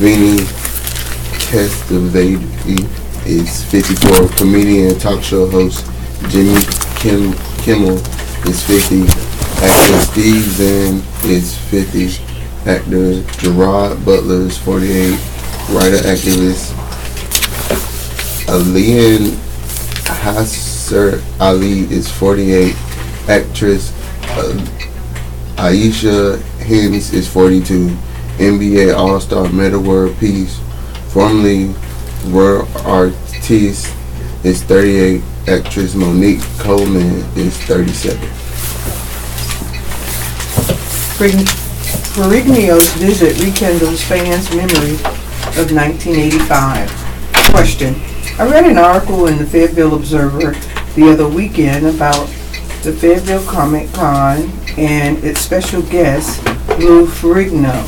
Vinny Testaverde is 54. Comedian and talk show host Jimmy Kimmel is 50. Actor Steve Zahn is 50. Actor Gerard Butler is 48. Writer-activist Alian Hasser Ali is 48. Actress Aisha Hens is 42. NBA All-Star Meta World Peace, formerly World Artist, is 38. Actress Monique Coleman is 37. Ferrigno's visit rekindles fans' memory of 1985. Question. I read an article in the Fayetteville Observer the other weekend about the Fayetteville Comic Con and its special guest, Lou Ferrigno.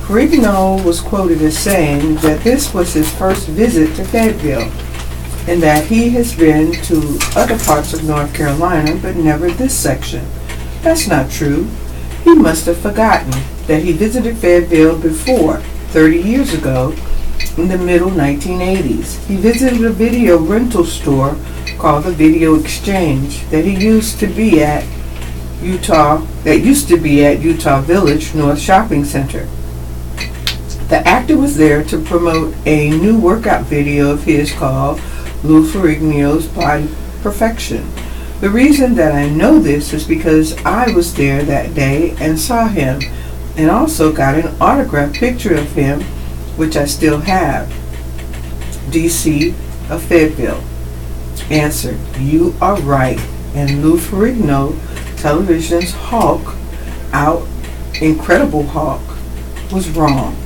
Ferrigno was quoted as saying that this was his first visit to Fayetteville and that he has been to other parts of North Carolina but never this section. That's not true. He must have forgotten that he visited Fayetteville before, 30 years ago, in the middle 1980s. He visited a video rental store called the Video Exchange that used to be at Utah Village North Shopping Center. The actor was there to promote a new workout video of his called Lou Ferrigno's Body Perfection. The reason that I know this is because I was there that day and saw him, and also got an autographed picture of him, which I still have. DC of Fayetteville. Answer. You are right. And Lou Ferrigno, television's Hulk, Incredible Hulk, was wrong.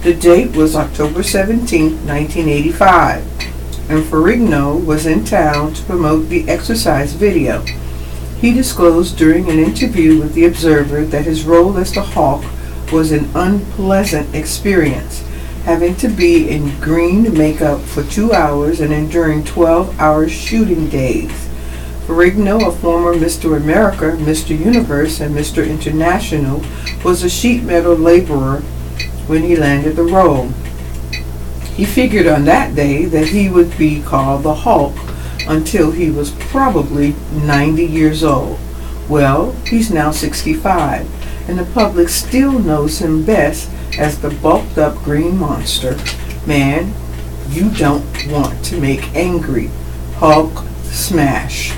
The date was October 17, 1985, and Ferrigno was in town to promote the exercise video. He disclosed during an interview with the Observer that his role as the Hulk was an unpleasant experience, having to be in green makeup for 2 hours and enduring 12-hour shooting days. Ferrigno, a former Mr. America, Mr. Universe, and Mr. International, was a sheet metal laborer when he landed the role. He figured on that day that he would be called the Hulk until he was probably 90 years old. Well, he's now 65, and the public still knows him best as the bulked up green monster. Man, you don't want to make angry. Hulk smash.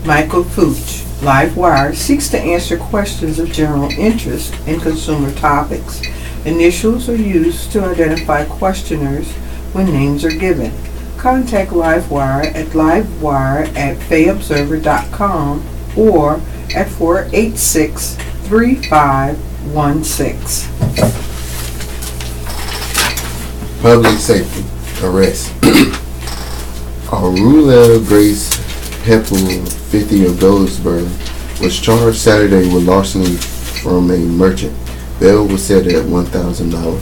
Michael Fuchs, Livewire, seeks to answer questions of general interest in consumer topics. Initials are used to identify questioners when names are given. Contact Livewire at livewire@fayobserver.com or at 486-3516. Public safety arrest. Arula Grace Heppel, 50 of Goldsboro, was charged Saturday with larceny from a merchant. Bail was set at $1,000.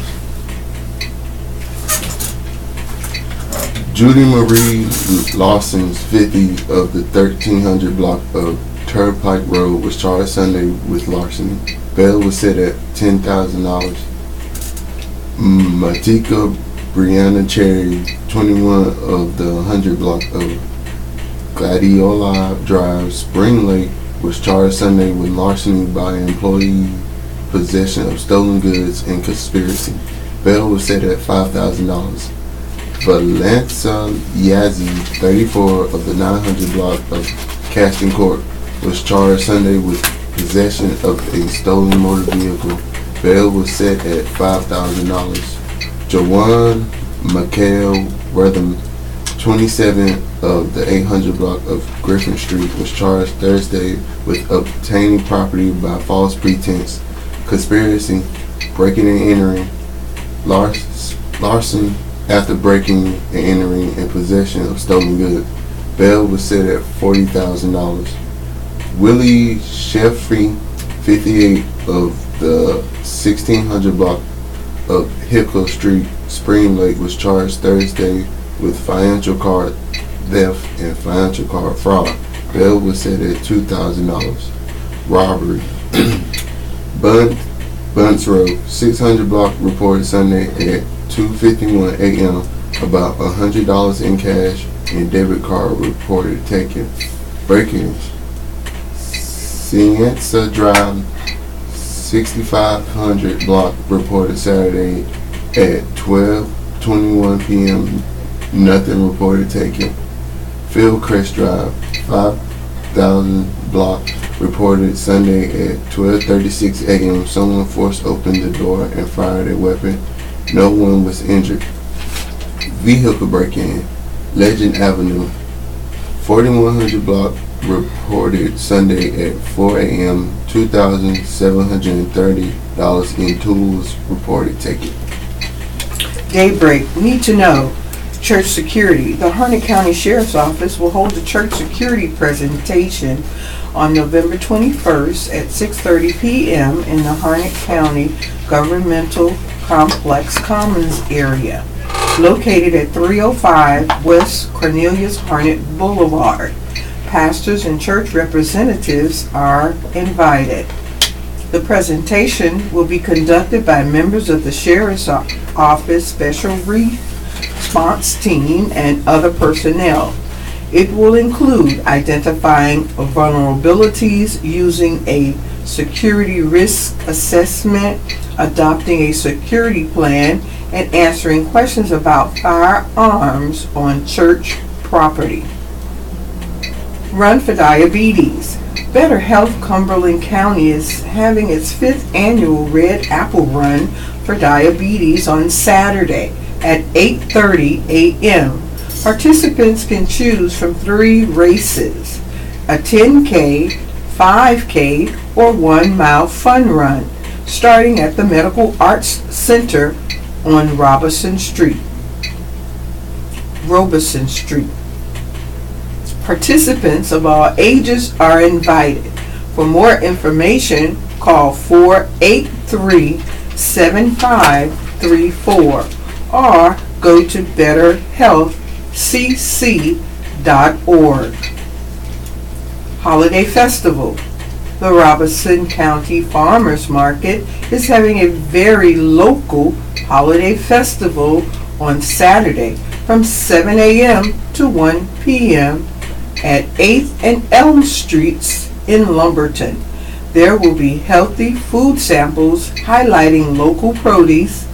Judy Marie Lawson, 50 of the 1300 block of Turnpike Road, was charged Sunday with larceny. Bail was set at $10,000. Matika Brianna Cherry, 21 of the 100 block of Gladiola Drive, Spring Lake, was charged Sunday with larceny by employee, possession of stolen goods, and conspiracy. Bail was set at $5,000. Valenza Yazzie, 34 of the 900 block of Caston Court, was charged Sunday with possession of a stolen motor vehicle. Bail was set at $5,000. Jawan Mikhail Wortham, 27 of the 800 block of Griffin Street, was charged Thursday with obtaining property by false pretense, conspiracy, breaking and entering, larceny after breaking and entering, and possession of stolen goods. Bail was set at $40,000. Willie Sheffrey, 58 of the 1600 block of Hickle Street, Spring Lake, was charged Thursday with financial card theft and financial card fraud. Bail was set at $2,000. Robbery. Bunts Road, 600 block, reported Sunday at 2:51 a.m. about $100 in cash and debit card reported taken. Break-ins. Cienza Drive, 6500 block, reported Saturday at 12:21 p.m. Nothing reported taken. Fieldcrest Drive, 5000 block, reported Sunday at 12:36 a.m. Someone forced open the door and fired a weapon. No one was injured. Vehicle break-in. Legend Avenue, 4100 block, reported Sunday at 4 a.m. $2,730 in tools reported taken. Daybreak. Need to know. Church security. The Harnett County Sheriff's Office will hold a church security presentation on November 21st at 6:30 p.m. in the Harnett County Governmental Complex Commons area, located at 305 West Cornelius Harnett Boulevard. Pastors and church representatives are invited. The presentation will be conducted by members of the Sheriff's Office Special Response Team and other personnel. It will include identifying vulnerabilities, using a security risk assessment, adopting a security plan, and answering questions about firearms on church property. Run for Diabetes. Better Health Cumberland County is having its 5th annual Red Apple Run for Diabetes on Saturday at 8:30 a.m. Participants can choose from 3 races: a 10K, 5K, or 1 mile fun run, starting at the Medical Arts Center on Robeson Street. Participants of all ages are invited. For more information, call 483-7534 or go to betterhealthcc.org. Holiday Festival. The Robeson County Farmers Market is having a very local holiday festival on Saturday from 7 a.m. to 1 p.m. at 8th and Elm Streets in Lumberton. There will be healthy food samples highlighting local produce,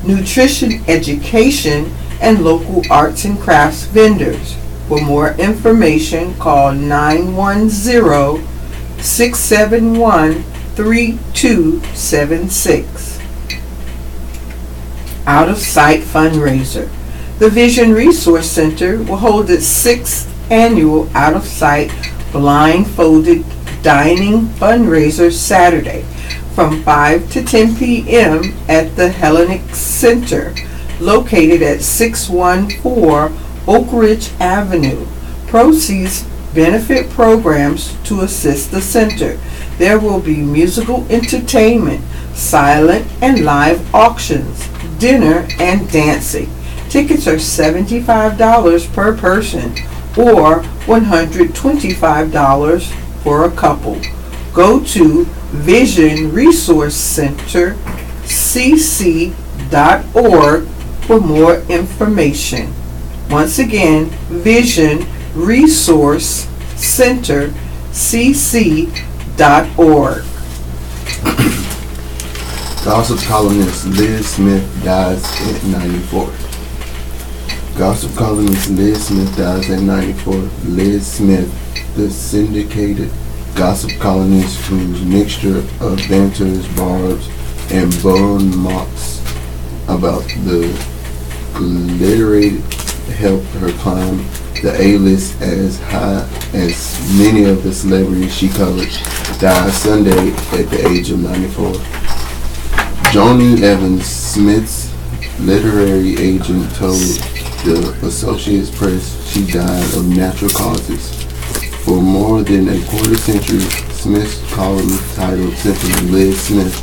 nutrition education, and local arts and crafts vendors. For more information, call 910-671-3276. Out of Sight Fundraiser. The Vision Resource Center will hold its 6th annual Out of Sight Blindfolded Dining Fundraiser Saturday from 5 to 10 p.m. at the Hellenic Center, located at 614 Oak Ridge Avenue. Proceeds benefit programs to assist the center. There will be musical entertainment, silent and live auctions, dinner, and dancing. Tickets are $75 per person or $125 for a couple. Go to Vision Resource Center cc.org for more information. Once again, Vision Resource Center cc.org. Gossip columnist Liz Smith dies at 94. Gossip columnist Liz Smith dies at 94. Liz Smith, the syndicated gossip columnist whose mixture of banters, barbs, and bon mots about the gliterated helped her climb the A-list as high as many of the celebrities she covered, died Sunday at the age of 94. Joni Evans, Smith's literary agent, told the Associated Press she died of natural causes. For more than a quarter century, Smith's column, titled simply Liz Smith,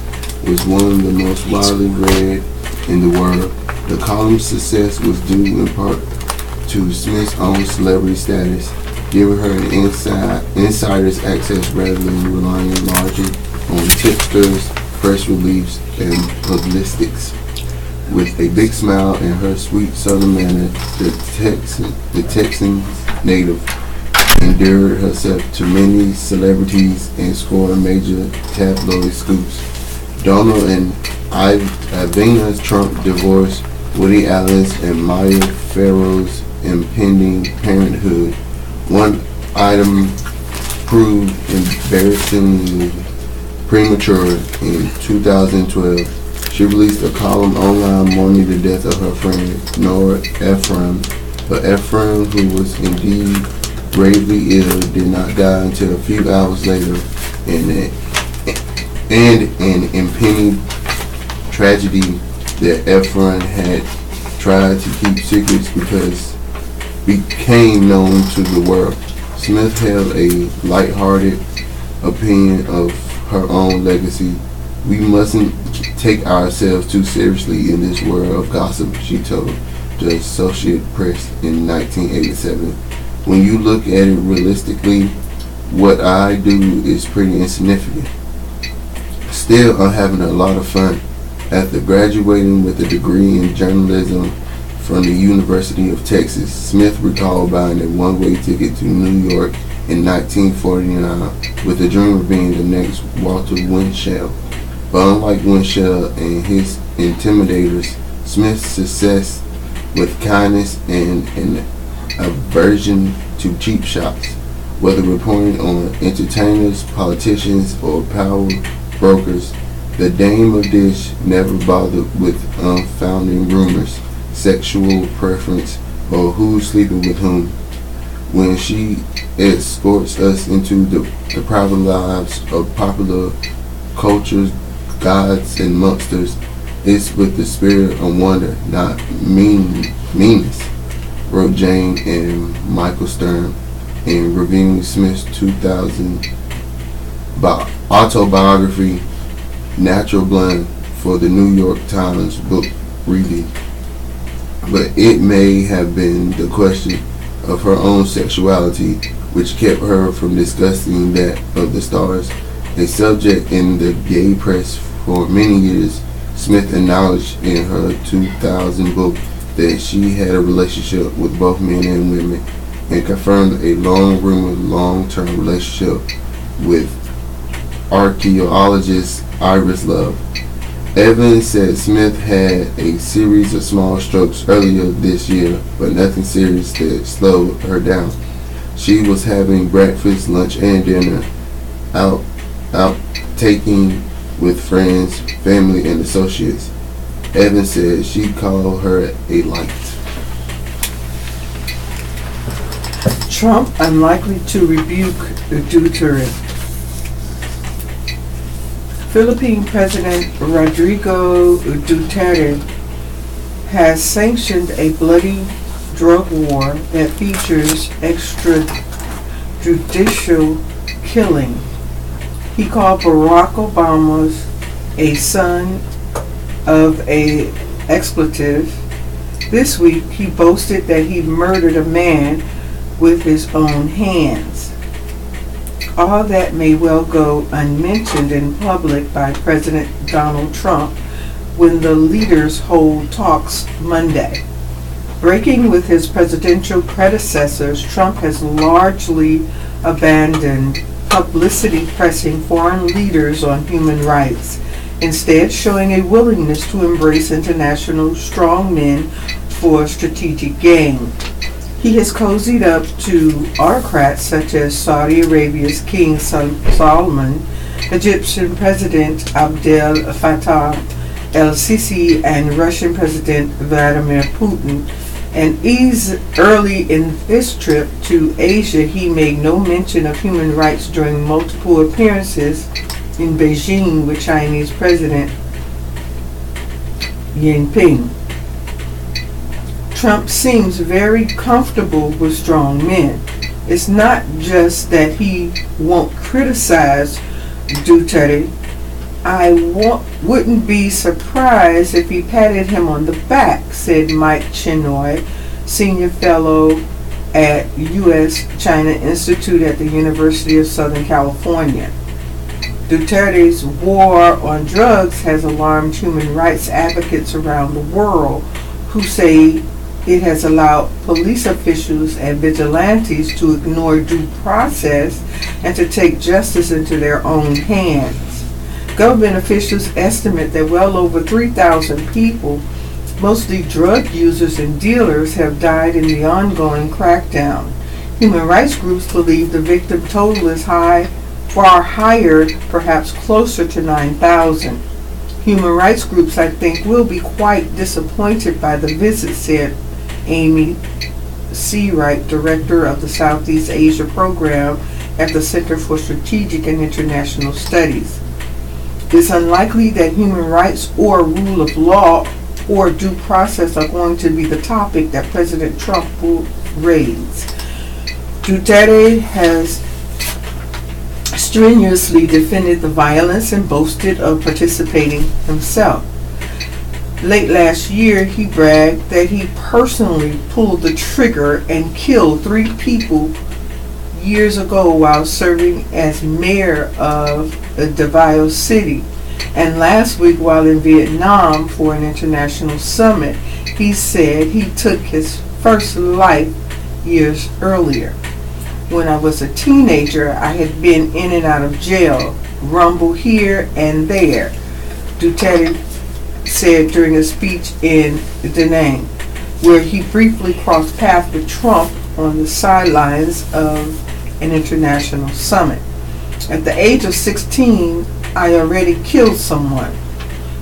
was one of the most widely read in the world. The column's success was due in part to Smith's own celebrity status, giving her an insider's access rather than relying largely on tipsters, press reliefs, and publicistics. With a big smile and her sweet southern manner, the Texan native endeared herself to many celebrities and scored major tabloid scoops. Donald and Ivanka Trump divorce, Woody Allen's and Maya Farrow's impending parenthood. One item proved embarrassingly premature in 2012. She released a column online mourning the death of her friend Nora Ephraim, but Ephraim, who was indeed gravely ill, did not die until a few hours later, and an impending tragedy that Ephraim had tried to keep secrets because became known to the world. Smith held a light-hearted opinion of her own legacy. We mustn't take ourselves too seriously in this world of gossip, she told the Associated Press in 1987. When you look at it realistically, what I do is pretty insignificant. Still, I'm having a lot of fun. After graduating with a degree in journalism from the University of Texas, Smith recalled buying a one-way ticket to New York in 1949 with the dream of being the next Walter Winchell. But unlike Winchell and his intimidators, Smith's success with kindness and an aversion to cheap shots, whether reporting on entertainers, politicians, or power brokers, the Dame of Dish never bothered with unfounded rumors, sexual preference, or who's sleeping with whom. When she escorts us into the private lives of popular cultures, gods, and monsters, it's with the spirit of wonder, not meanness, wrote Jane and Michael Stern in reviewing Smith's 2000 autobiography, Natural Blonde, for the New York Times book review. But it may have been the question of her own sexuality which kept her from discussing that of the stars, a subject in the gay press for many years. Smith acknowledged in her 2000 book that she had a relationship with both men and women, and confirmed a long-rumored long-term relationship with archaeologist Iris Love. Evans said Smith had a series of small strokes earlier this year, but nothing serious that slowed her down. She was having breakfast, lunch, and dinner out taking with friends, family, and associates. Evans said she called her a light. Trump unlikely to rebuke Duterte. Philippine President Rodrigo Duterte has sanctioned a bloody drug war that features extrajudicial killing. He called Barack Obama a son of an expletive. This week he boasted that he murdered a man with his own hands. All that may well go unmentioned in public by President Donald Trump when the leaders hold talks Monday. Breaking with his presidential predecessors, Trump has largely abandoned publicity pressing foreign leaders on human rights, instead showing a willingness to embrace international strongmen for strategic gain. He has cozied up to autocrats such as Saudi Arabia's King Salman, Egyptian President Abdel Fattah el-Sisi, and Russian President Vladimir Putin. And early in this trip to Asia, he made no mention of human rights during multiple appearances in Beijing with Chinese President Xi Jinping. Trump seems very comfortable with strong men. It's not just that he won't criticize Duterte. I wouldn't be surprised if he patted him on the back, said Mike Chenoy, senior fellow at U.S. China Institute at the University of Southern California. Duterte's war on drugs has alarmed human rights advocates around the world who say it has allowed police officials and vigilantes to ignore due process and to take justice into their own hands. Government officials estimate that well over 3,000 people, mostly drug users and dealers, have died in the ongoing crackdown. Human rights groups believe the victim total is far higher, perhaps closer to 9,000. Human rights groups, I think, will be quite disappointed by the visit, said Amy Seawright, director of the Southeast Asia program at the Center for Strategic and International Studies. It's unlikely that human rights or rule of law or due process are going to be the topic that President Trump will raise. Duterte has strenuously defended the violence and boasted of participating himself. Late last year, he bragged that he personally pulled the trigger and killed 3 people years ago while serving as mayor of Davao City. And last week, while in Vietnam for an international summit, he said he took his first life years earlier. When I was a teenager, I had been in and out of jail, rumble here and there, Duterte said during a speech in Da Nang, where he briefly crossed paths with Trump on the sidelines of an international summit. At the age of 16, I already killed someone.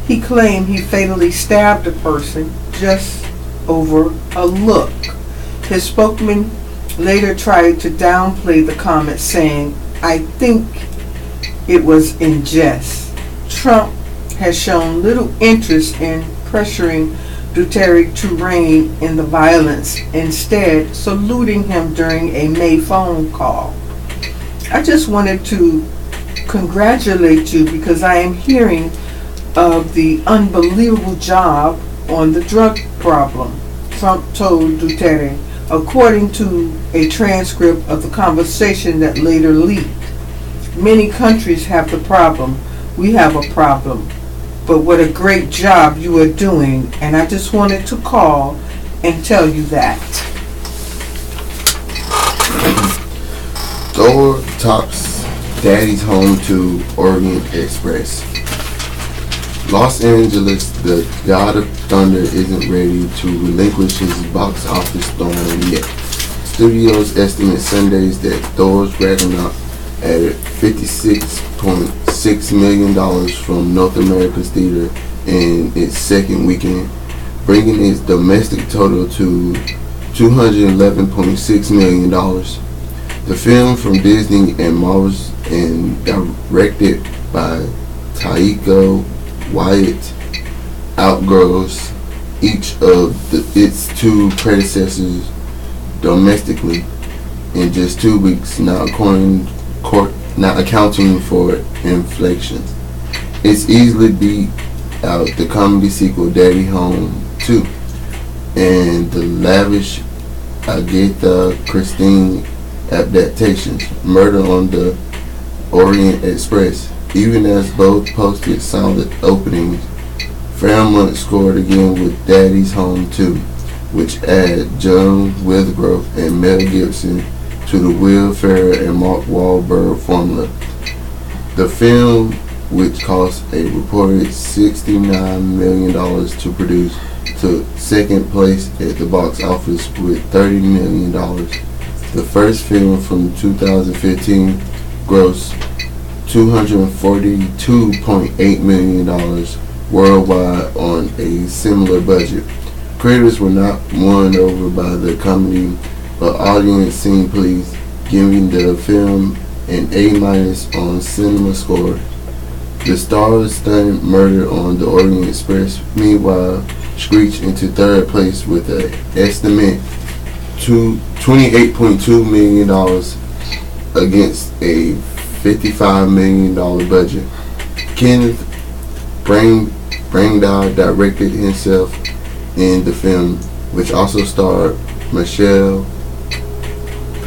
He claimed he fatally stabbed a person just over a look. His spokesman later tried to downplay the comment, saying, "I think it was in jest." Trump has shown little interest in pressuring Duterte to rein in the violence, instead saluting him during a May phone call. "I just wanted to congratulate you because I am hearing of the unbelievable job on the drug problem," Trump told Duterte, according to a transcript of the conversation that later leaked. "Many countries have the problem. We have a problem. But what a great job you are doing, and I just wanted to call and tell you that." Thor tops Daddy's Home to Orient Express. Los Angeles, the God of Thunder, isn't ready to relinquish his box office throne yet. Studios estimate Sundays that Thor's Ragnarok added $56.6 million from North America's theater in its second weekend, bringing its domestic total to $211.6 million. The film from Disney and Marvel and directed by Taika Waititi outgrows each of its 2 predecessors domestically in just 2 weeks, not accounting for inflation. It's easily beat out the comedy sequel Daddy Home 2 and the lavish Agatha Christie adaptations Murder on the Orient Express. Even as both posted solid openings, Fairmont scored again with Daddy's Home 2, which added John Withgrove and Mel Gibson to the Will Ferrell and Mark Wahlberg formula. The film, which cost a reported $69 million to produce, took second place at the box office with $30 million. The first film from 2015 grossed $242.8 million worldwide on a similar budget. Critics were not won over by the comedy, but audience seemed pleased, giving the film an A- on Cinema Score. The star-studded Murder on the Orient Express, meanwhile, screeched into third place with an estimate $28.2 million against a $55 million budget. Kenneth Branagh directed himself in the film, which also starred Michelle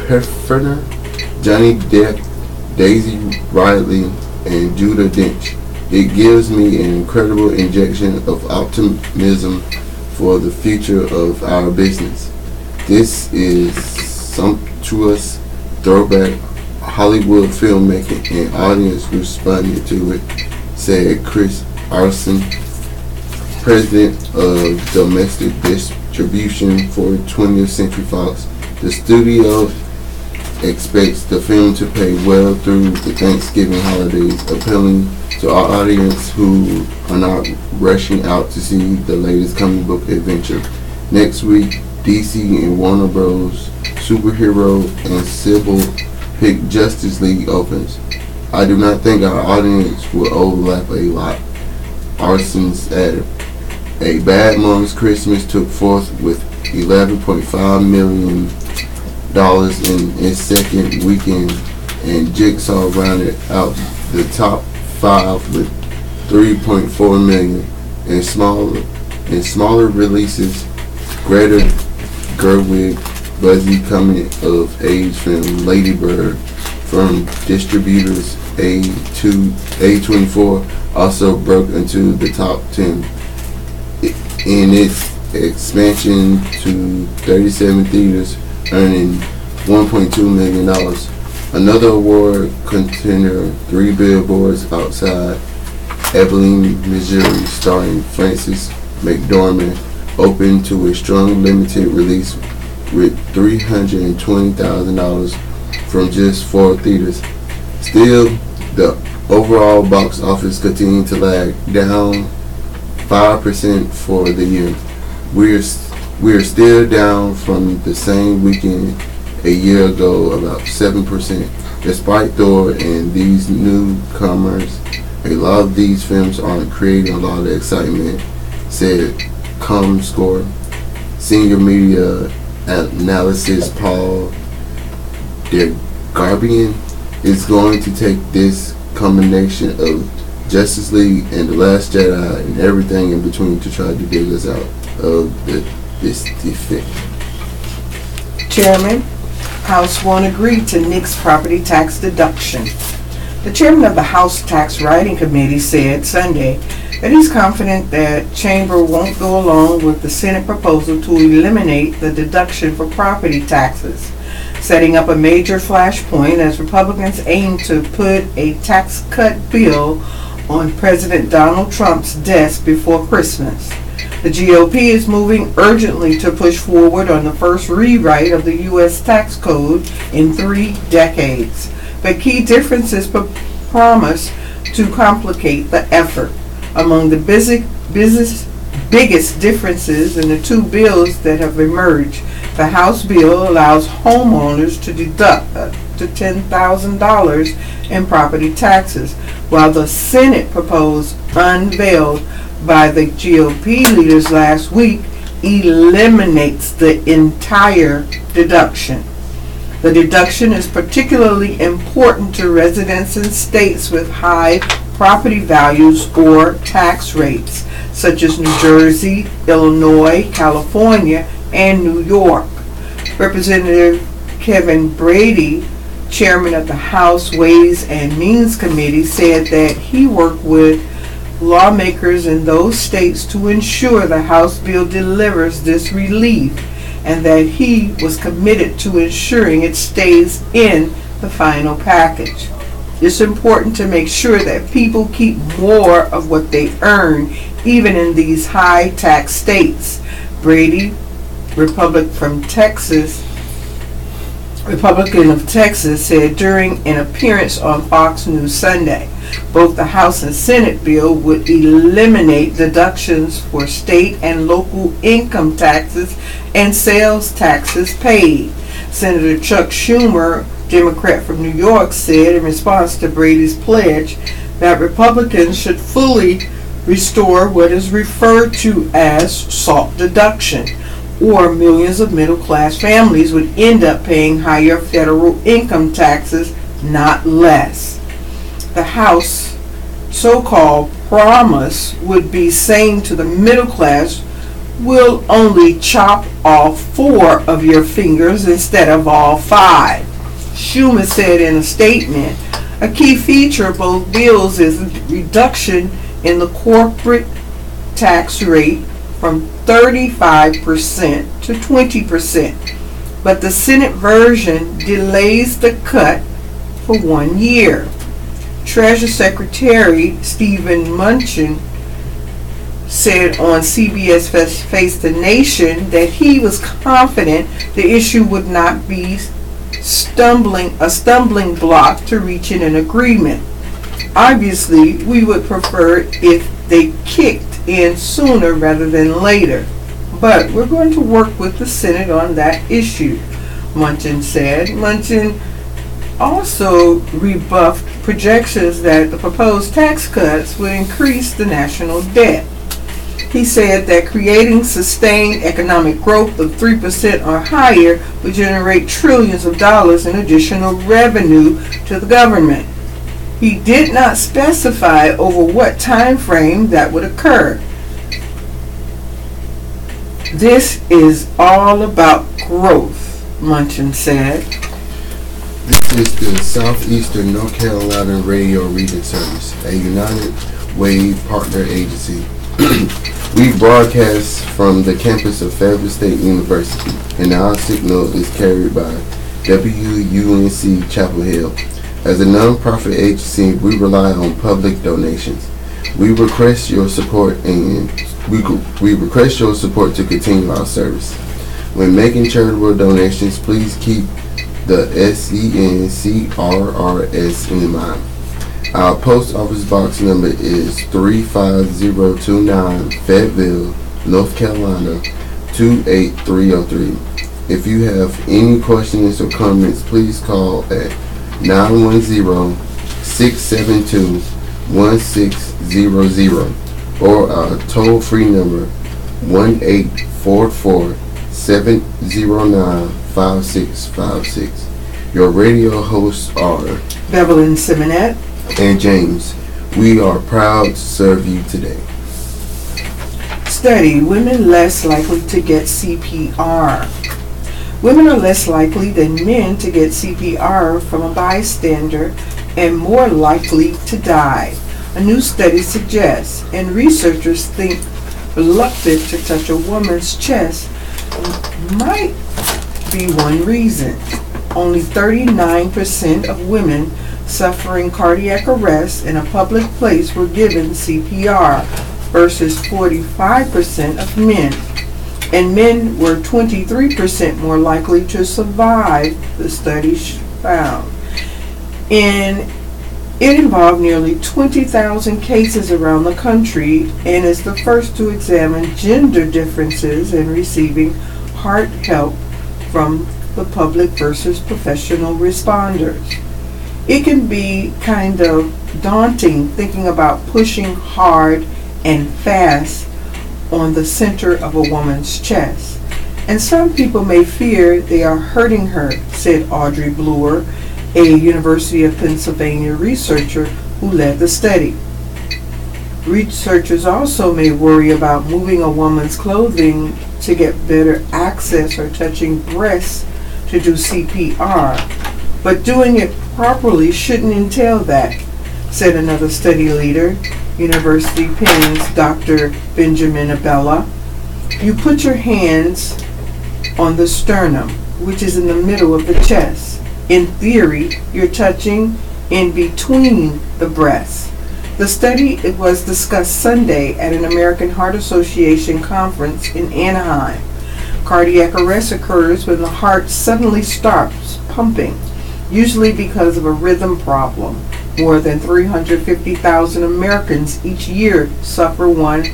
Pfeiffer, Johnny Depp, Daisy Ridley, and Judah Dench. It gives me an incredible injection of optimism for the future of our business. This is sumptuous throwback Hollywood filmmaking, and audience responded to it, said Chris Arson, president of domestic distribution for 20th Century Fox. The studio expects the film to play well through the Thanksgiving holidays, appealing to our audience who are not rushing out to see the latest comic book adventure. Next week, DC and Warner Bros. Superhero and Civil Pick Justice League opens. I do not think our audience will overlap a lot. Arsons added. A Bad Moms Christmas took forth with $11.5 million in its second weekend, and Jigsaw rounded out the top 5 with $3.4 million. In smaller releases, Greta Gerwig Buzzy coming of age film Lady Bird from distributors A24 also broke into the top 10 in its expansion to 37 theaters, earning $1.2 million. Another award contender, 3 Billboards Outside Abilene, Missouri, starring Frances McDormand, opened to a strong limited release with $320,000 from just 4 theaters. Still, the overall box office continued to lag, down 5% for the year. We are still down from the same weekend a year ago, about 7%. Despite Thor and these newcomers, a lot of these films aren't creating a lot of excitement, said ComScore senior media analysis Paul DeGarbian. Is going to take this combination of Justice League and The Last Jedi and everything in between to try to dig us out of this defect. Chairman, House won't agree to nix property tax deduction. The chairman of the House Tax Writing Committee said Sunday that he's confident that Chamber won't go along with the Senate proposal to eliminate the deduction for property taxes, setting up a major flashpoint as Republicans aim to put a tax cut bill on President Donald Trump's desk before Christmas. The GOP is moving urgently to push forward on the first rewrite of the U.S. tax code in 3 decades. But key differences promise to complicate the effort. Among the biggest differences in the 2 bills that have emerged, the House bill allows homeowners to deduct up to $10,000 in property taxes, while the Senate proposed, unveiled by the GOP leaders last week, eliminates the entire deduction. The deduction is particularly important to residents in states with high property values or tax rates, such as New Jersey, Illinois, California, and New York. Representative Kevin Brady, chairman of the House Ways and Means Committee, said that he worked with lawmakers in those states to ensure the House bill delivers this relief, and that he was committed to ensuring it stays in the final package. It's important to make sure that people keep more of what they earn, even in these high tax states. Brady, Republican of Texas, said during an appearance on Fox News Sunday. Both the House and Senate bill would eliminate deductions for state and local income taxes and sales taxes paid. Senator Chuck Schumer, Democrat from New York, said in response to Brady's pledge that Republicans should fully restore what is referred to as SALT deduction, or millions of middle-class families would end up paying higher federal income taxes, not less. The House so-called promise would be saying to the middle class, we'll only chop off 4 of your fingers instead of all 5. Schumer said in a statement, A key feature of both bills is a reduction in the corporate tax rate from 35% to 20%, but the Senate version delays the cut for 1 year. Treasury Secretary Stephen Mnuchin said on CBS Face the Nation that he was confident the issue would not be a stumbling block to reaching an agreement. Obviously, we would prefer if they kicked in sooner rather than later, but we're going to work with the Senate on that issue, Mnuchin said. Mnuchin also rebuffed projections that the proposed tax cuts would increase the national debt. He said that creating sustained economic growth of 3% or higher would generate trillions of dollars in additional revenue to the government. He did not specify over what time frame that would occur. This is all about growth, Mnuchin said. This is the Southeastern North Carolina Radio Reading Service, a United Way partner agency. We broadcast from the campus of Fayetteville State University, and our signal is carried by WUNC Chapel Hill. As a non-profit agency, we rely on public donations. We request your support to continue our service. When making charitable donations, please keep the SENCRRS in mind. Our post office box number is 35029, Fayetteville, North Carolina 28303. If you have any questions or comments, please call at 910-672-1600 or our toll-free number 1-844-709-5656. Your radio hosts are Beverly Simonette and James. We are proud to serve you today. Study: women less likely to get CPR. Women are less likely than men to get CPR from a bystander and more likely to die, a new study suggests, and researchers think reluctant to touch a woman's chest might be one reason. Only 39% of women suffering cardiac arrest in a public place were given CPR versus 45% of men, and men were 23% more likely to survive, the study found. And it involved nearly 20,000 cases around the country and is the first to examine gender differences in receiving heart help from the public versus professional responders. It can be kind of daunting thinking about pushing hard and fast on the center of a woman's chest. And some people may fear they are hurting her, said Audrey Bloor, a University of Pennsylvania researcher who led the study. Researchers also may worry about moving a woman's clothing to get better access or touching breasts to do CPR, but doing it properly shouldn't entail that, said another study leader, University Penn's Dr. Benjamin Abella. You put your hands on the sternum, which is in the middle of the chest. In theory, you're touching in between the breasts. The study was discussed Sunday at an American Heart Association conference in Anaheim. Cardiac arrest occurs when the heart suddenly stops pumping, usually because of a rhythm problem. More than 350,000 Americans each year suffer one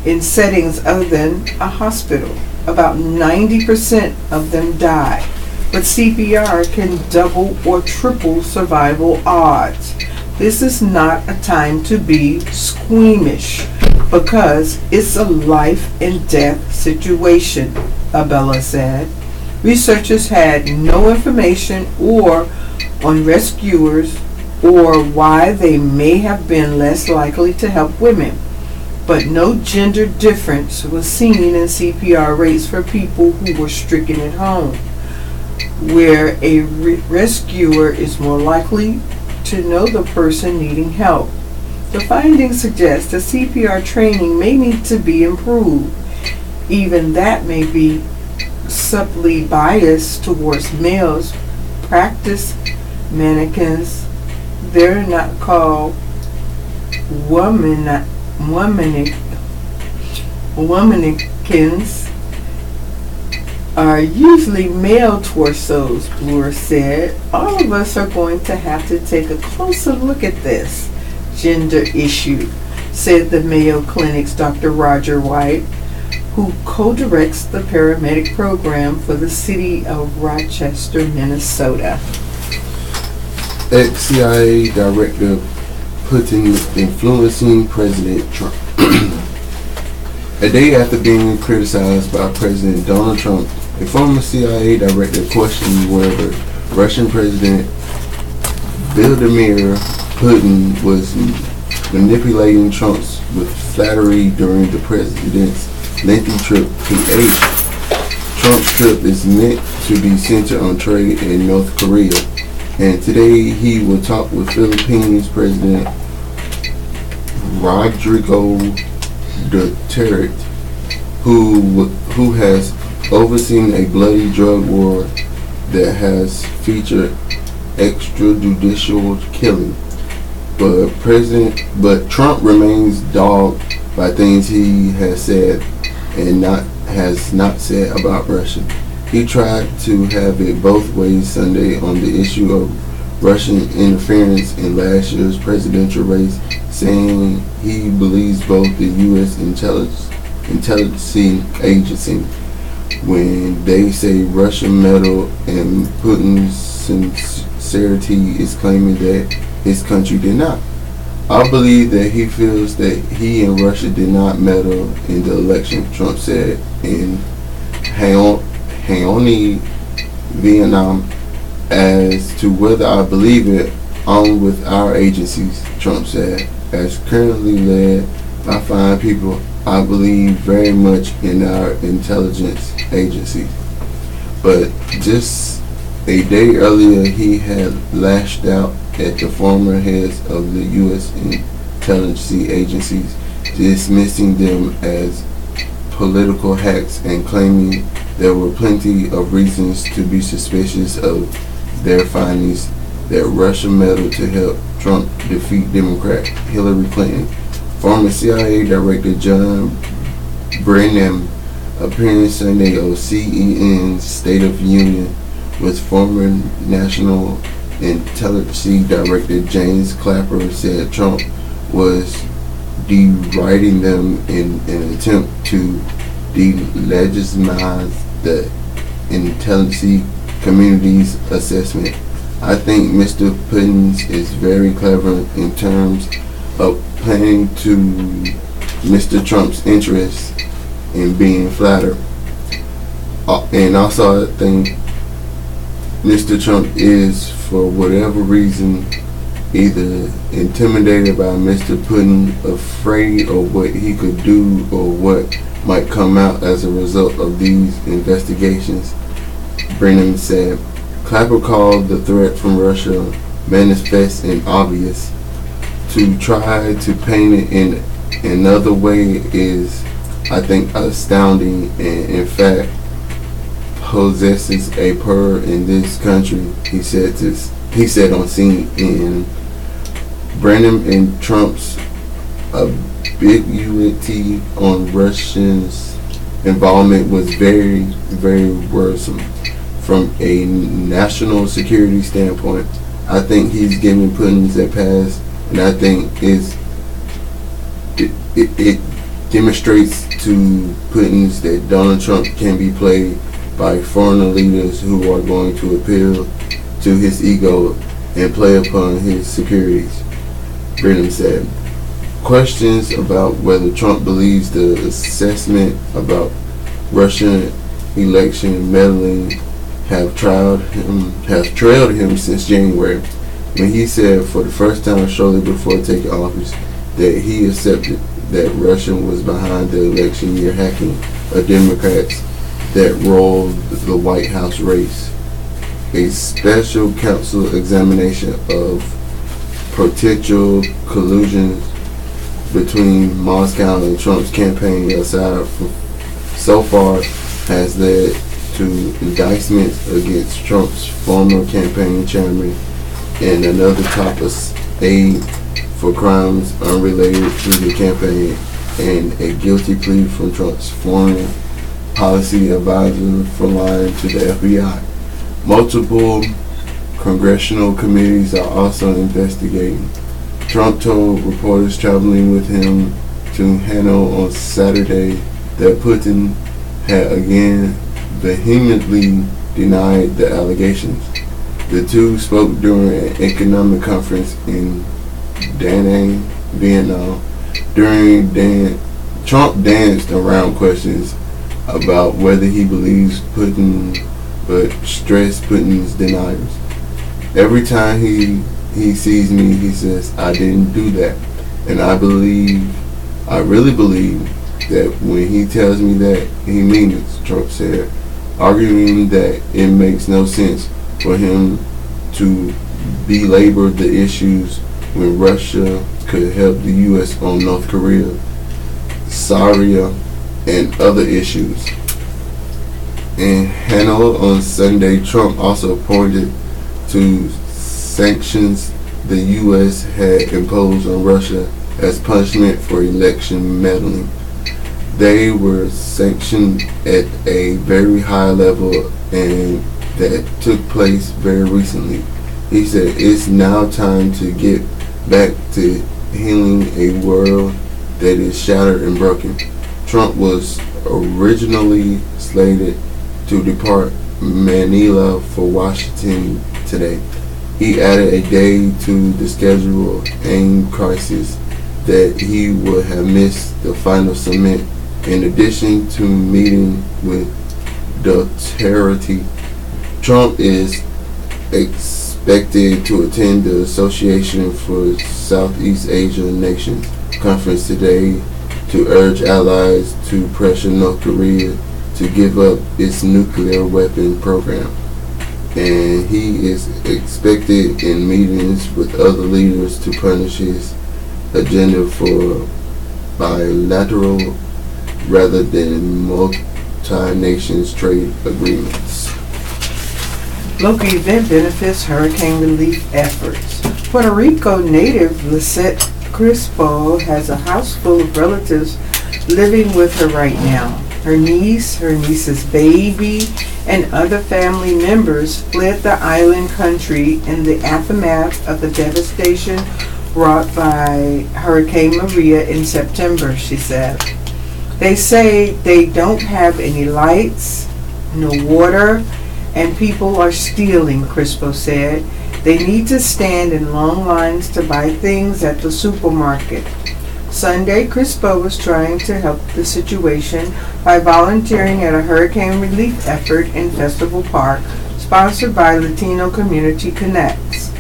in settings other than a hospital. About 90% of them die, but CPR can double or triple survival odds. This is not a time to be squeamish because it's a life and death situation, Abella said. Researchers had no information on rescuers or why they may have been less likely to help women, but no gender difference was seen in CPR rates for people who were stricken at home, where a rescuer is more likely to know the person needing help. The findings suggest that CPR training may need to be improved. Even that may be subtly biased towards males. Practice mannequins, they're not called womanikins, are usually male torsos, Bloor said. All of us are going to have to take a closer look at this gender issue, said the Mayo Clinic's Dr. Roger White, who co-directs the paramedic program for the city of Rochester, Minnesota. Ex-CIA director Putin influencing President Trump. A day after being criticized by President Donald Trump, a former CIA director questioned whether Russian President Vladimir Putin was manipulating Trump with flattery during the president's lengthy trip to Asia. Trump's trip is meant to be centered on trade in North Korea, and today he will talk with Philippines President Rodrigo Duterte, who has overseen a bloody drug war that has featured extrajudicial killing. But Trump remains dogged by things he has said and has not said about Russia. He tried to have it both ways Sunday on the issue of Russian interference in last year's presidential race, saying he believes both the U.S. intelligence agency when they say Russia meddled and Putin's sincerity is claiming that his country did not. I believe that he feels that he and Russia did not meddle in the election, Trump said in Hanoi, Vietnam. As to whether I believe it, on with our agencies, Trump said. As currently led by fine people, I believe very much in our intelligence agencies. But just a day earlier, he had lashed out at the former heads of the U.S. intelligence agencies, dismissing them as political hacks and claiming there were plenty of reasons to be suspicious of their findings that Russia meddled to help Trump defeat Democrat Hillary Clinton. Former CIA Director John Brennan appearing Sunday on CNN's State of the Union with former National Intelligence Director James Clapper said Trump was deriding them in an attempt to delegitimize the intelligence community's assessment. I think Mr. Putin is very clever in terms of playing to Mr. Trump's interest in being flattered. And also I think Mr. Trump is, for whatever reason, either intimidated by Mr. Putin, afraid of what he could do or what might come out as a result of these investigations, Brennan said. Clapper called the threat from Russia manifest and obvious. To try to paint it in another way is, I think, astounding and in fact possesses a power in this country, he said on CNN. Brennan and Trump's ambiguity on Russia's involvement was very, very worrisome. From a national security standpoint, I think he's giving Putin a pass, and I think it demonstrates to Putin that Donald Trump can be played by foreign leaders who are going to appeal to his ego and play upon his securities, Brennan said. Questions about whether Trump believes the assessment about Russian election meddling have trailed him since January, when he said for the first time shortly before taking office that he accepted that Russia was behind the election year hacking of Democrats that roiled the White House race. A special counsel examination of potential collusion between Moscow and Trump's campaign aside so far has led to indictments against Trump's former campaign chairman and another top aide for crimes unrelated to the campaign, and a guilty plea from Trump's foreign policy advisor for lying to the FBI. Multiple congressional committees are also investigating. Trump told reporters traveling with him to Hanoi on Saturday that Putin had again vehemently denied the allegations. The two spoke during an economic conference in Da Nang, Vietnam. Trump danced around questions about whether he believes Putin, but stressed Putin's denials. Every time he sees me, he says, "I didn't do that." And I really believe that when he tells me that, he means it, Trump said, arguing that it makes no sense for him to belabor the issues when Russia could help the U.S. on North Korea, Syria, and other issues. In Hanoi on Sunday, Trump also pointed to sanctions the U.S. had imposed on Russia as punishment for election meddling. They were sanctioned at a very high level and that took place very recently. He said it's now time to get back to healing a world that is shattered and broken. Trump was originally slated to depart Manila for Washington today. He added a day to the scheduled AIM crisis that he would have missed the final summit. In addition to meeting with Duterte, Trump is expected to attend the Association for Southeast Asia Nations conference today to urge allies to pressure North Korea to give up its nuclear weapon program. And he is expected in meetings with other leaders to punish his agenda for bilateral rather than multi-nations trade agreements. Local event benefits hurricane relief efforts. Puerto Rico native Lisette Crispo has a house full of relatives living with her right now. Her niece, her niece's baby, and other family members fled the island country in the aftermath of the devastation wrought by Hurricane Maria in September, she said. They say they don't have any lights, no water, and people are stealing, Crispo said. They need to stand in long lines to buy things at the supermarket. Sunday, Crispo was trying to help the situation by volunteering at a hurricane relief effort in Festival Park, sponsored by Latino Community Connects.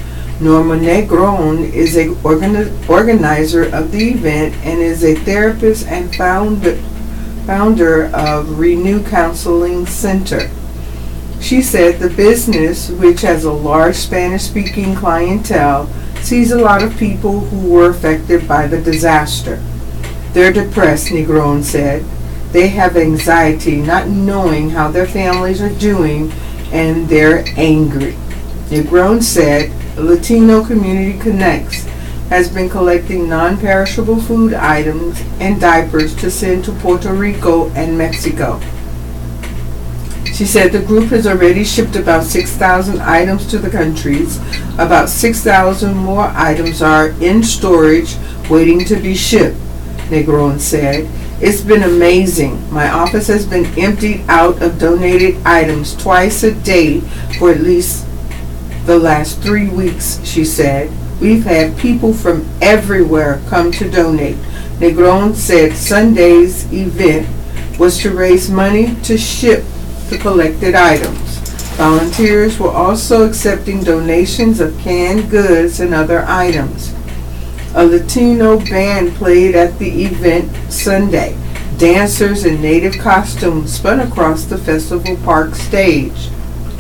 Norma Negron is a organizer of the event and is a therapist and founder of Renew Counseling Center. She said the business, which has a large Spanish-speaking clientele, sees a lot of people who were affected by the disaster. They're depressed, Negron said. They have anxiety, not knowing how their families are doing, and they're angry. Negron said Latino Community Connects has been collecting non-perishable food items and diapers to send to Puerto Rico and Mexico. She said the group has already shipped about 6,000 items to the countries. About 6,000 more items are in storage waiting to be shipped, Negron said. It's been amazing. My office has been emptied out of donated items twice a day for at least the last 3 weeks, she said. We've had people from everywhere come to donate. Negron said Sunday's event was to raise money to ship the collected items. Volunteers were also accepting donations of canned goods and other items. A Latino band played at the event Sunday. Dancers in native costumes spun across the Festival Park stage.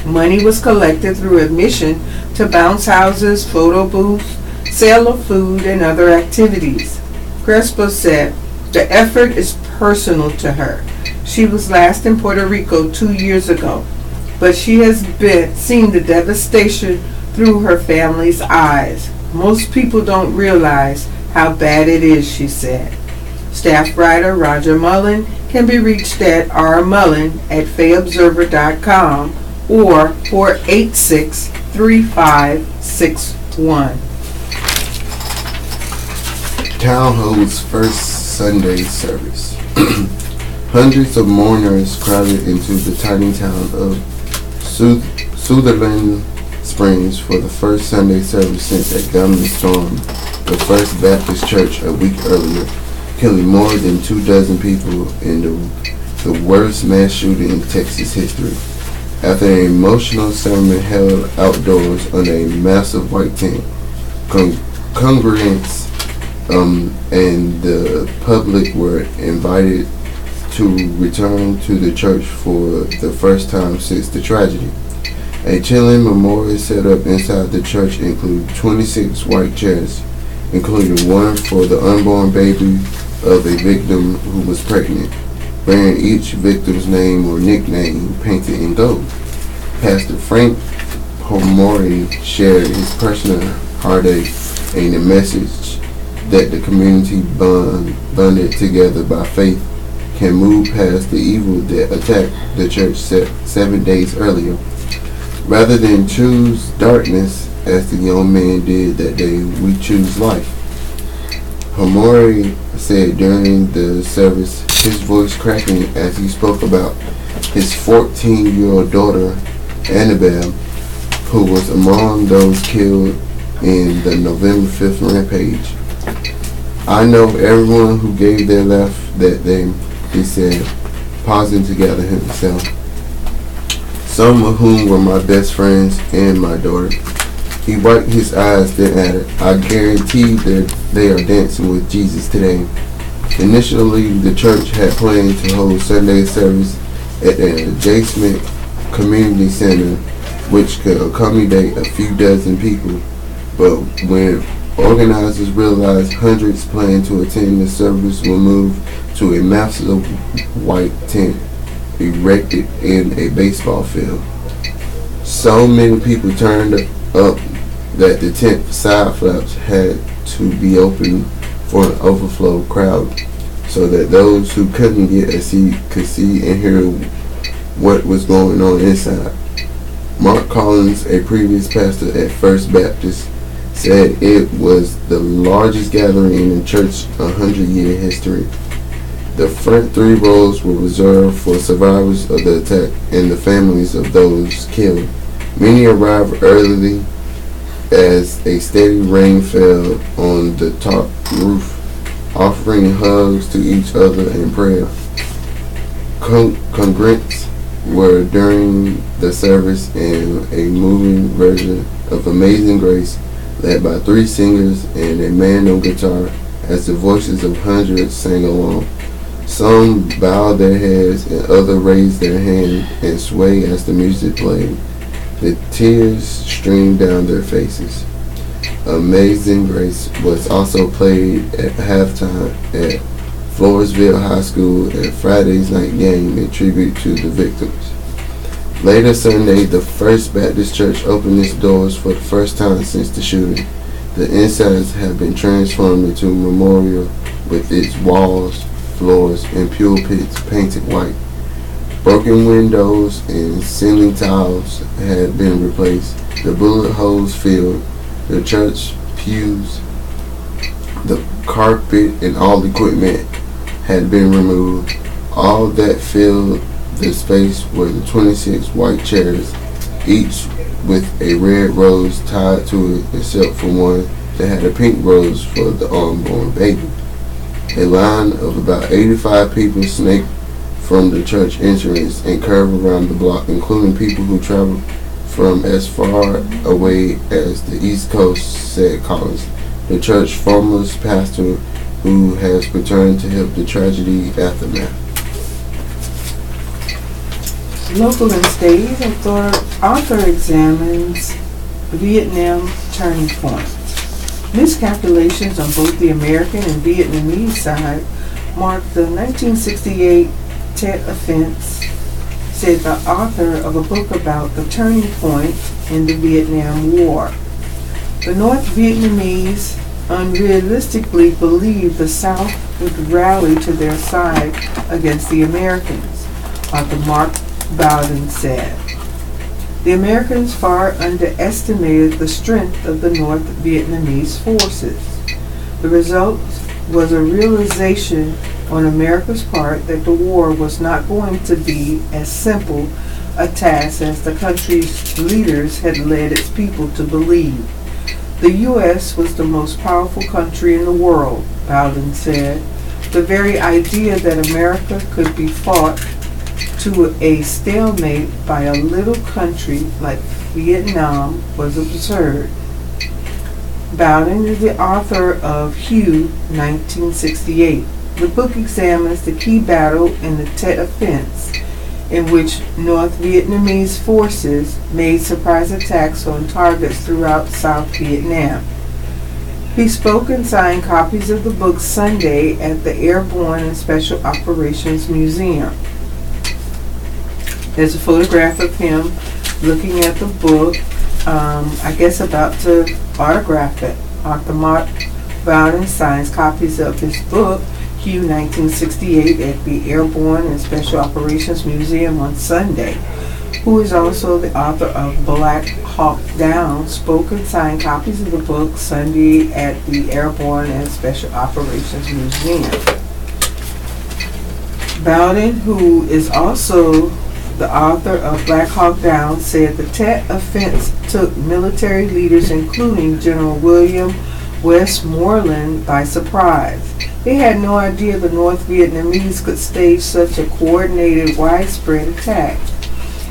Money was collected through admission to bounce houses, photo booths, sale of food, and other activities. Crespo said, "The effort is personal to her. She was last in Puerto Rico 2 years ago, but she has seen the devastation through her family's eyes. Most people don't realize how bad it is," she said. Staff writer Roger Mullen can be reached at rmullen@fayeobserver.com or 486-3561. Town holds first Sunday service. Hundreds of mourners crowded into the tiny town of Sutherland Springs for the first Sunday service since a gunman stormed the First Baptist Church a week earlier, killing more than 24 people in the worst mass shooting in Texas history. After an emotional sermon held outdoors under a massive white tent, congregants and the public were invited to return to the church for the first time since the tragedy. A chilling memorial set up inside the church included 26 white chairs, including one for the unborn baby of a victim who was pregnant, bearing each victim's name or nickname painted in gold. Pastor Frank Homori shared his personal heartache and a message that the community bonded together by faith can move past the evil that attacked the church 7 days earlier. Rather than choose darkness, as the young man did that day, we choose life. Homori said during the service, his voice cracking as he spoke about his 14-year-old daughter, Annabelle, who was among those killed in the November 5th rampage. "I know everyone who gave their life that day," he said, pausing to gather himself. "Some of whom were my best friends and my daughter." He wiped his eyes, then added, "I guarantee that they are dancing with Jesus today." Initially, the church had planned to hold Sunday service at an adjacent community center, which could accommodate a few dozen people. But when organizers realized hundreds planned to attend the service, were moved to a massive white tent erected in a baseball field. So many people turned up that the tent side flaps had to be opened for an overflow crowd, so that those who couldn't get a seat could see and hear what was going on inside. Mark Collins, a previous pastor at First Baptist, said it was the largest gathering in the church's 100-year history. The front 3 rows were reserved for survivors of the attack and the families of those killed. Many arrived early as a steady rain fell on the top roof, offering hugs to each other and prayer. Congregants were during the service in a moving version of Amazing Grace, led by 3 singers and a man on guitar, as the voices of hundreds sang along. Some bowed their heads and others raised their hands and swayed as the music played. The tears streamed down their faces. Amazing Grace was also played at halftime at Floresville High School and Friday's night game in tribute to the victims. Later Sunday, the First Baptist Church opened its doors for the first time since the shooting. The insides have been transformed into a memorial with its walls, floors, and pulpits painted white. Broken windows and ceiling tiles had been replaced. The bullet holes filled. The church pews, the carpet, and all equipment had been removed. All that filled the space were the 26 white chairs, each with a red rose tied to it, except for one that had a pink rose for the unborn baby. A line of about 85 people snaked from the church entrance and curved around the block, including people who traveled from as far away as the East Coast, said Collins, the church former pastor who has returned to help the tragedy aftermath. Local and state author examines Vietnam turning point. Miscalculations on both the American and Vietnamese side marked the 1968 Tet Offense, said the author of a book about the turning point in the Vietnam War. The North Vietnamese unrealistically believed the South would rally to their side against the Americans, Author Mark Bowden said. The Americans far underestimated the strength of the North Vietnamese forces. The result was a realization on America's part that the war was not going to be as simple a task as the country's leaders had led its people to believe. The U.S. was the most powerful country in the world, Bowden said. The very idea that America could be fought to a stalemate by a little country like Vietnam was absurd. Bowden is the author of Hugh, 1968. The book examines the key battle in the Tet Offense, in which North Vietnamese forces made surprise attacks on targets throughout South Vietnam. He spoke and signed copies of the book Sunday at the Airborne and Special Operations Museum. There's a photograph of him looking at the book, I guess about to autograph it. Author Mark Bowden signs copies of his book, Hugh, 1968, at the Airborne and Special Operations Museum on Sunday. Who is also the author of Black Hawk Down, spoke and signed copies of the book Sunday at the Airborne and Special Operations Museum. Bowden, who is also the author of Black Hawk Down, said the Tet Offense took military leaders, including General William Westmoreland, by surprise. They had no idea the North Vietnamese could stage such a coordinated, widespread attack.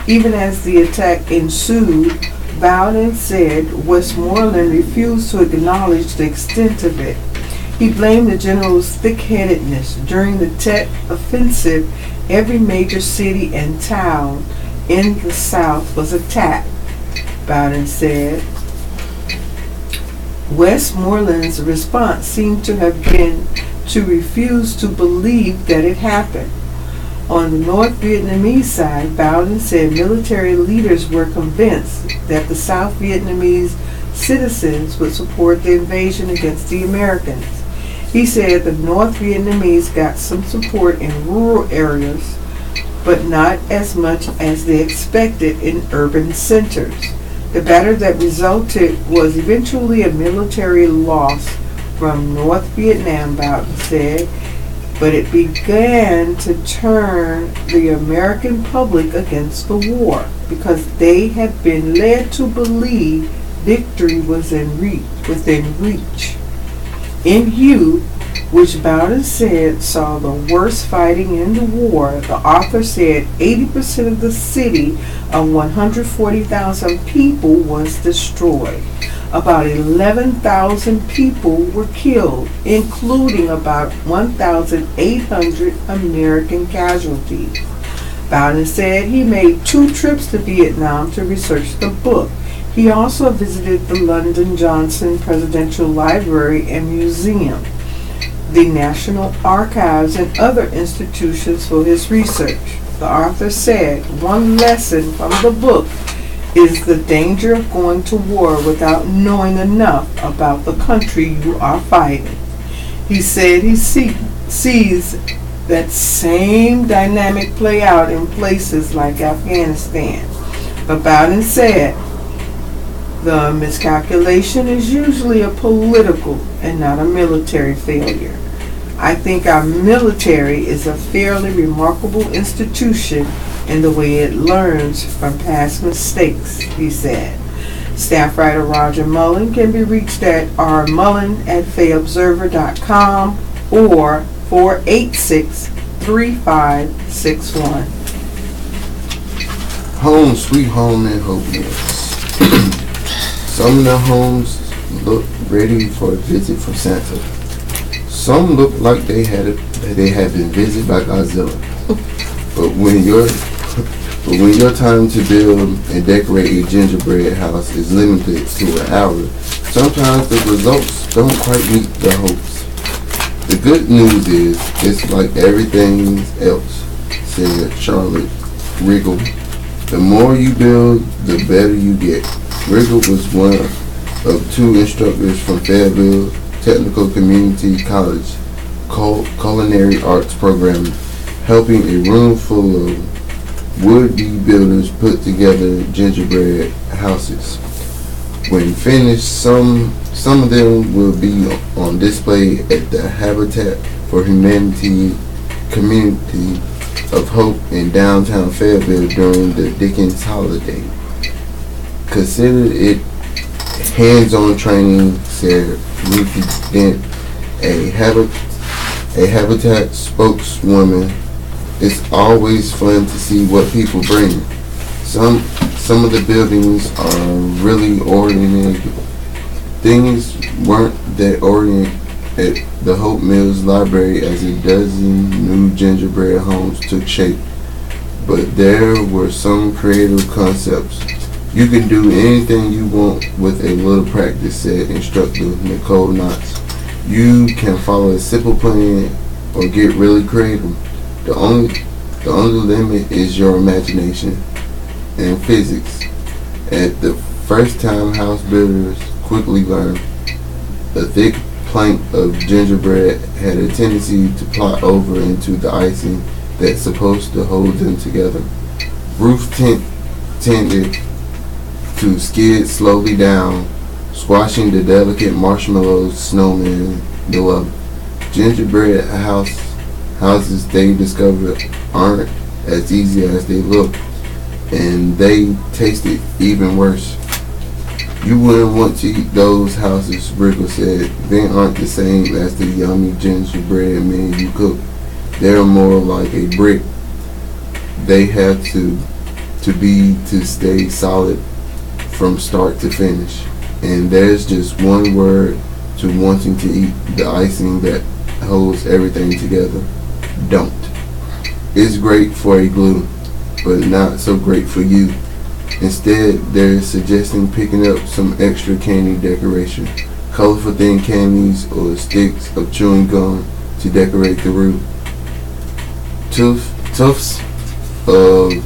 Even as the attack ensued, Bowden said Westmoreland refused to acknowledge the extent of it. He blamed the general's thick-headedness. During the Tet Offensive, every major city and town in the South was attacked, Bowden said. Westmoreland's response seemed to have been to refuse to believe that it happened. On the North Vietnamese side, Bowden said military leaders were convinced that the South Vietnamese citizens would support the invasion against the Americans. He said the North Vietnamese got some support in rural areas, but not as much as they expected in urban centers. The battle that resulted was eventually a military loss from North Vietnam, Bowden said, but it began to turn the American public against the war because they had been led to believe victory was within reach. In Hugh, which Bowden said saw the worst fighting in the war, the author said 80% of the city of 140,000 people was destroyed. About 11,000 people were killed, including about 1,800 American casualties. Bowden said he made 2 trips to Vietnam to research the book. He also visited the Lyndon Johnson Presidential Library and Museum, the National Archives, and other institutions for his research. The author said one lesson from the book is the danger of going to war without knowing enough about the country you are fighting. He said he sees that same dynamic play out in places like Afghanistan. But Bowden said the miscalculation is usually a political and not a military failure. I think our military is a fairly remarkable institution in the way it learns from past mistakes, he said. Staff writer Roger Mullen can be reached at rmullen@fayeobserver.com or 486-3561. Home sweet home in Hope Mills. Some of the homes look ready for a visit from Santa. Some look like they had been visited by Godzilla. But when your time to build and decorate a gingerbread house is limited to an hour, sometimes the results don't quite meet the hopes. The good news is, it's like everything else, said Charlotte Riggle. The more you build, the better you get. Riggle was one of two instructors from Fayetteville Technical Community College Culinary Arts Program, helping a room full of would-be builders put together gingerbread houses. When finished, some of them will be on display at the Habitat for Humanity Community of Hope in downtown Fayetteville during the Dickens holiday. Consider it hands-on training, said Ruthie Dent, a Habitat spokeswoman. It's always fun to see what people bring. Some of the buildings are really ordinary. Things weren't that ordinary at the Hope Mills Library as a dozen new gingerbread homes took shape, but there were some creative concepts. You can do anything you want with a little practice, said instructor Nicole Knotts. You can follow a simple plan or get really creative. The only limit is your imagination and physics. At the first time, house builders quickly learned a thick plank of gingerbread had a tendency to plot over into the icing that's supposed to hold them together. Roof tended to skid slowly down, squashing the delicate marshmallow snowman below. Gingerbread houses, they discovered, aren't as easy as they look, and they tasted even worse. You wouldn't want to eat those houses, Riggle said. They aren't the same as the yummy gingerbread men you cook. They're more like a brick. They have to stay solid from start to finish. And there's just one word to wanting to eat the icing that holds everything together. Don't. It's great for a glue, but not so great for you. Instead, they're suggesting picking up some extra candy decoration, colorful thin candies or sticks of chewing gum to decorate the roof. Tufts of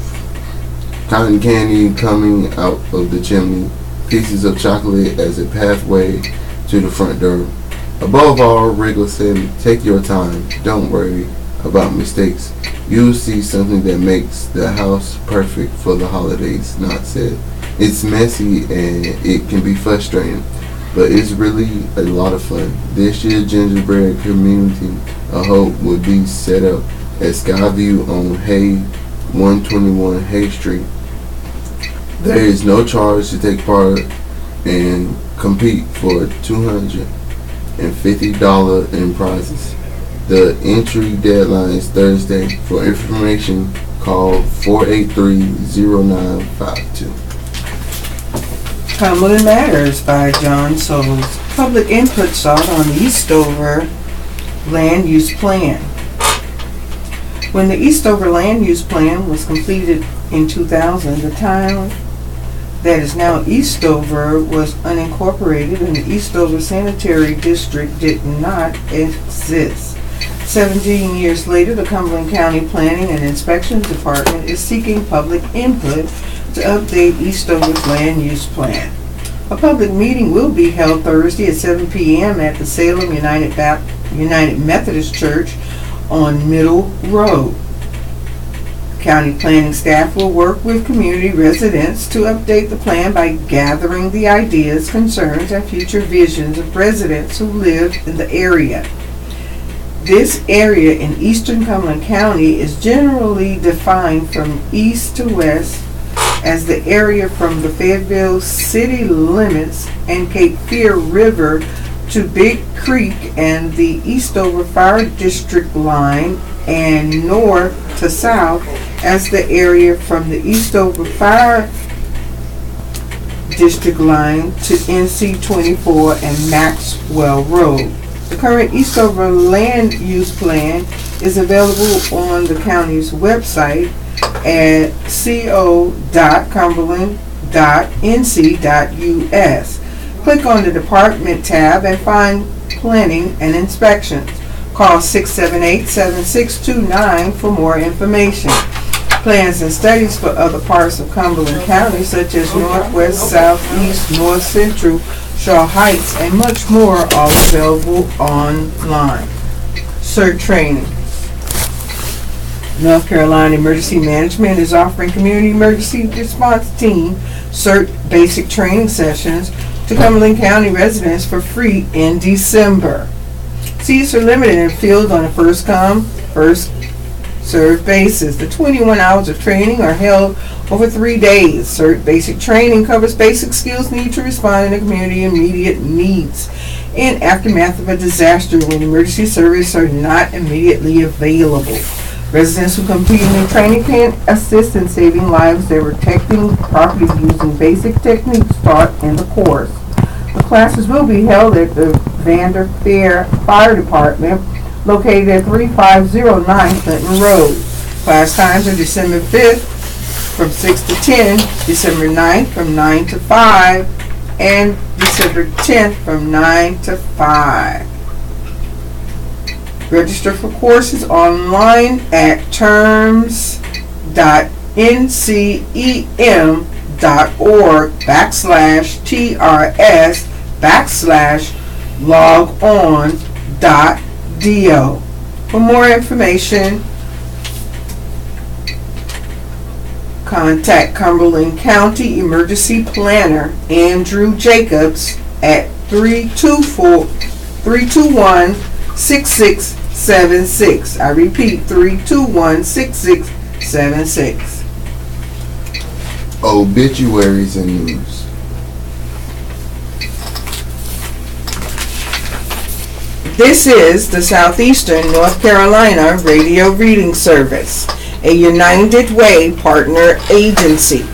cotton candy coming out of the chimney, pieces of chocolate as a pathway to the front door. Above all, Riggle said, take your time. Don't worry about mistakes. You'll see something that makes the house perfect for the holidays, Knott said. It's messy and it can be frustrating, but it's really a lot of fun. This year's Gingerbread Community of Hope will be set up at Skyview on 121 Hay Street. There is no charge to take part and compete for $250 in prizes. The entry deadline is Thursday. For information, call 483-0952. Cumberland Matters by John Souls. Public input sought on the Eastover Land Use Plan. When the Eastover Land Use Plan was completed in 2000, the town that is now Eastover was unincorporated and the Eastover Sanitary District did not exist. 17 years later, the Cumberland County Planning and Inspection Department is seeking public input to update Eastover's land use plan. A public meeting will be held Thursday at 7 p.m. at the Salem United Methodist Church on Middle Road. County planning staff will work with community residents to update the plan by gathering the ideas, concerns, and future visions of residents who live in the area. This area in eastern Cumberland County is generally defined from east to west as the area from the Fayetteville city limits and Cape Fear River to Big Creek and the Eastover Fire District line, and north to south as the area from the Eastover Fire District line to NC 24 and Maxwell Road. The current Eastover land use plan is available on the county's website at co.cumberland.nc.us. Click on the Department tab and find Planning and Inspections. Call 678-7629 for more information. Plans and studies for other parts of Cumberland County, such as Northwest, Southeast, North Central, Shaw Heights, and much more, are all available online. CERT training. North Carolina Emergency Management is offering Community Emergency Response Team CERT basic training sessions to Cumberland County residents for free in December. Seats are limited and filled on a first-come, first-served basis. The 21 hours of training are held over 3 days. CERT basic training covers basic skills needed to respond in the community immediate needs in aftermath of a disaster when emergency services are not immediately available. Residents who complete the training can assist in saving lives by protecting property using basic techniques taught in the course. The classes will be held at the Vander Fair Fire Department, located at 3509 Clinton Road. Class times are December 5th from 6 to 10, December 9th from 9 to 5, and December 10th from 9 to 5. Register for courses online at terms.ncem.org/TRS/logon.do. For more information, contact Cumberland County Emergency Planner Andrew Jacobs at 321-6676. I repeat, 321-6676. Obituaries and news. This is the Southeastern North Carolina Radio Reading Service, a United Way partner agency.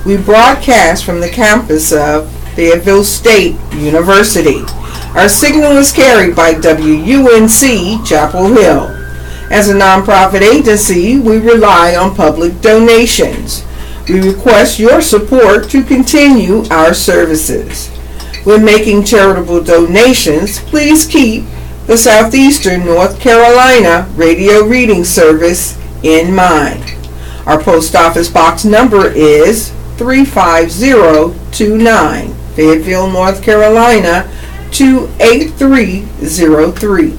We broadcast from the campus of Fayetteville State University. Our signal is carried by WUNC Chapel Hill. As a nonprofit agency, we rely on public donations. We request your support to continue our services. When making charitable donations, please keep the Southeastern North Carolina Radio Reading Service in mind. Our post office box number is 35029, Fayetteville, North Carolina 28303.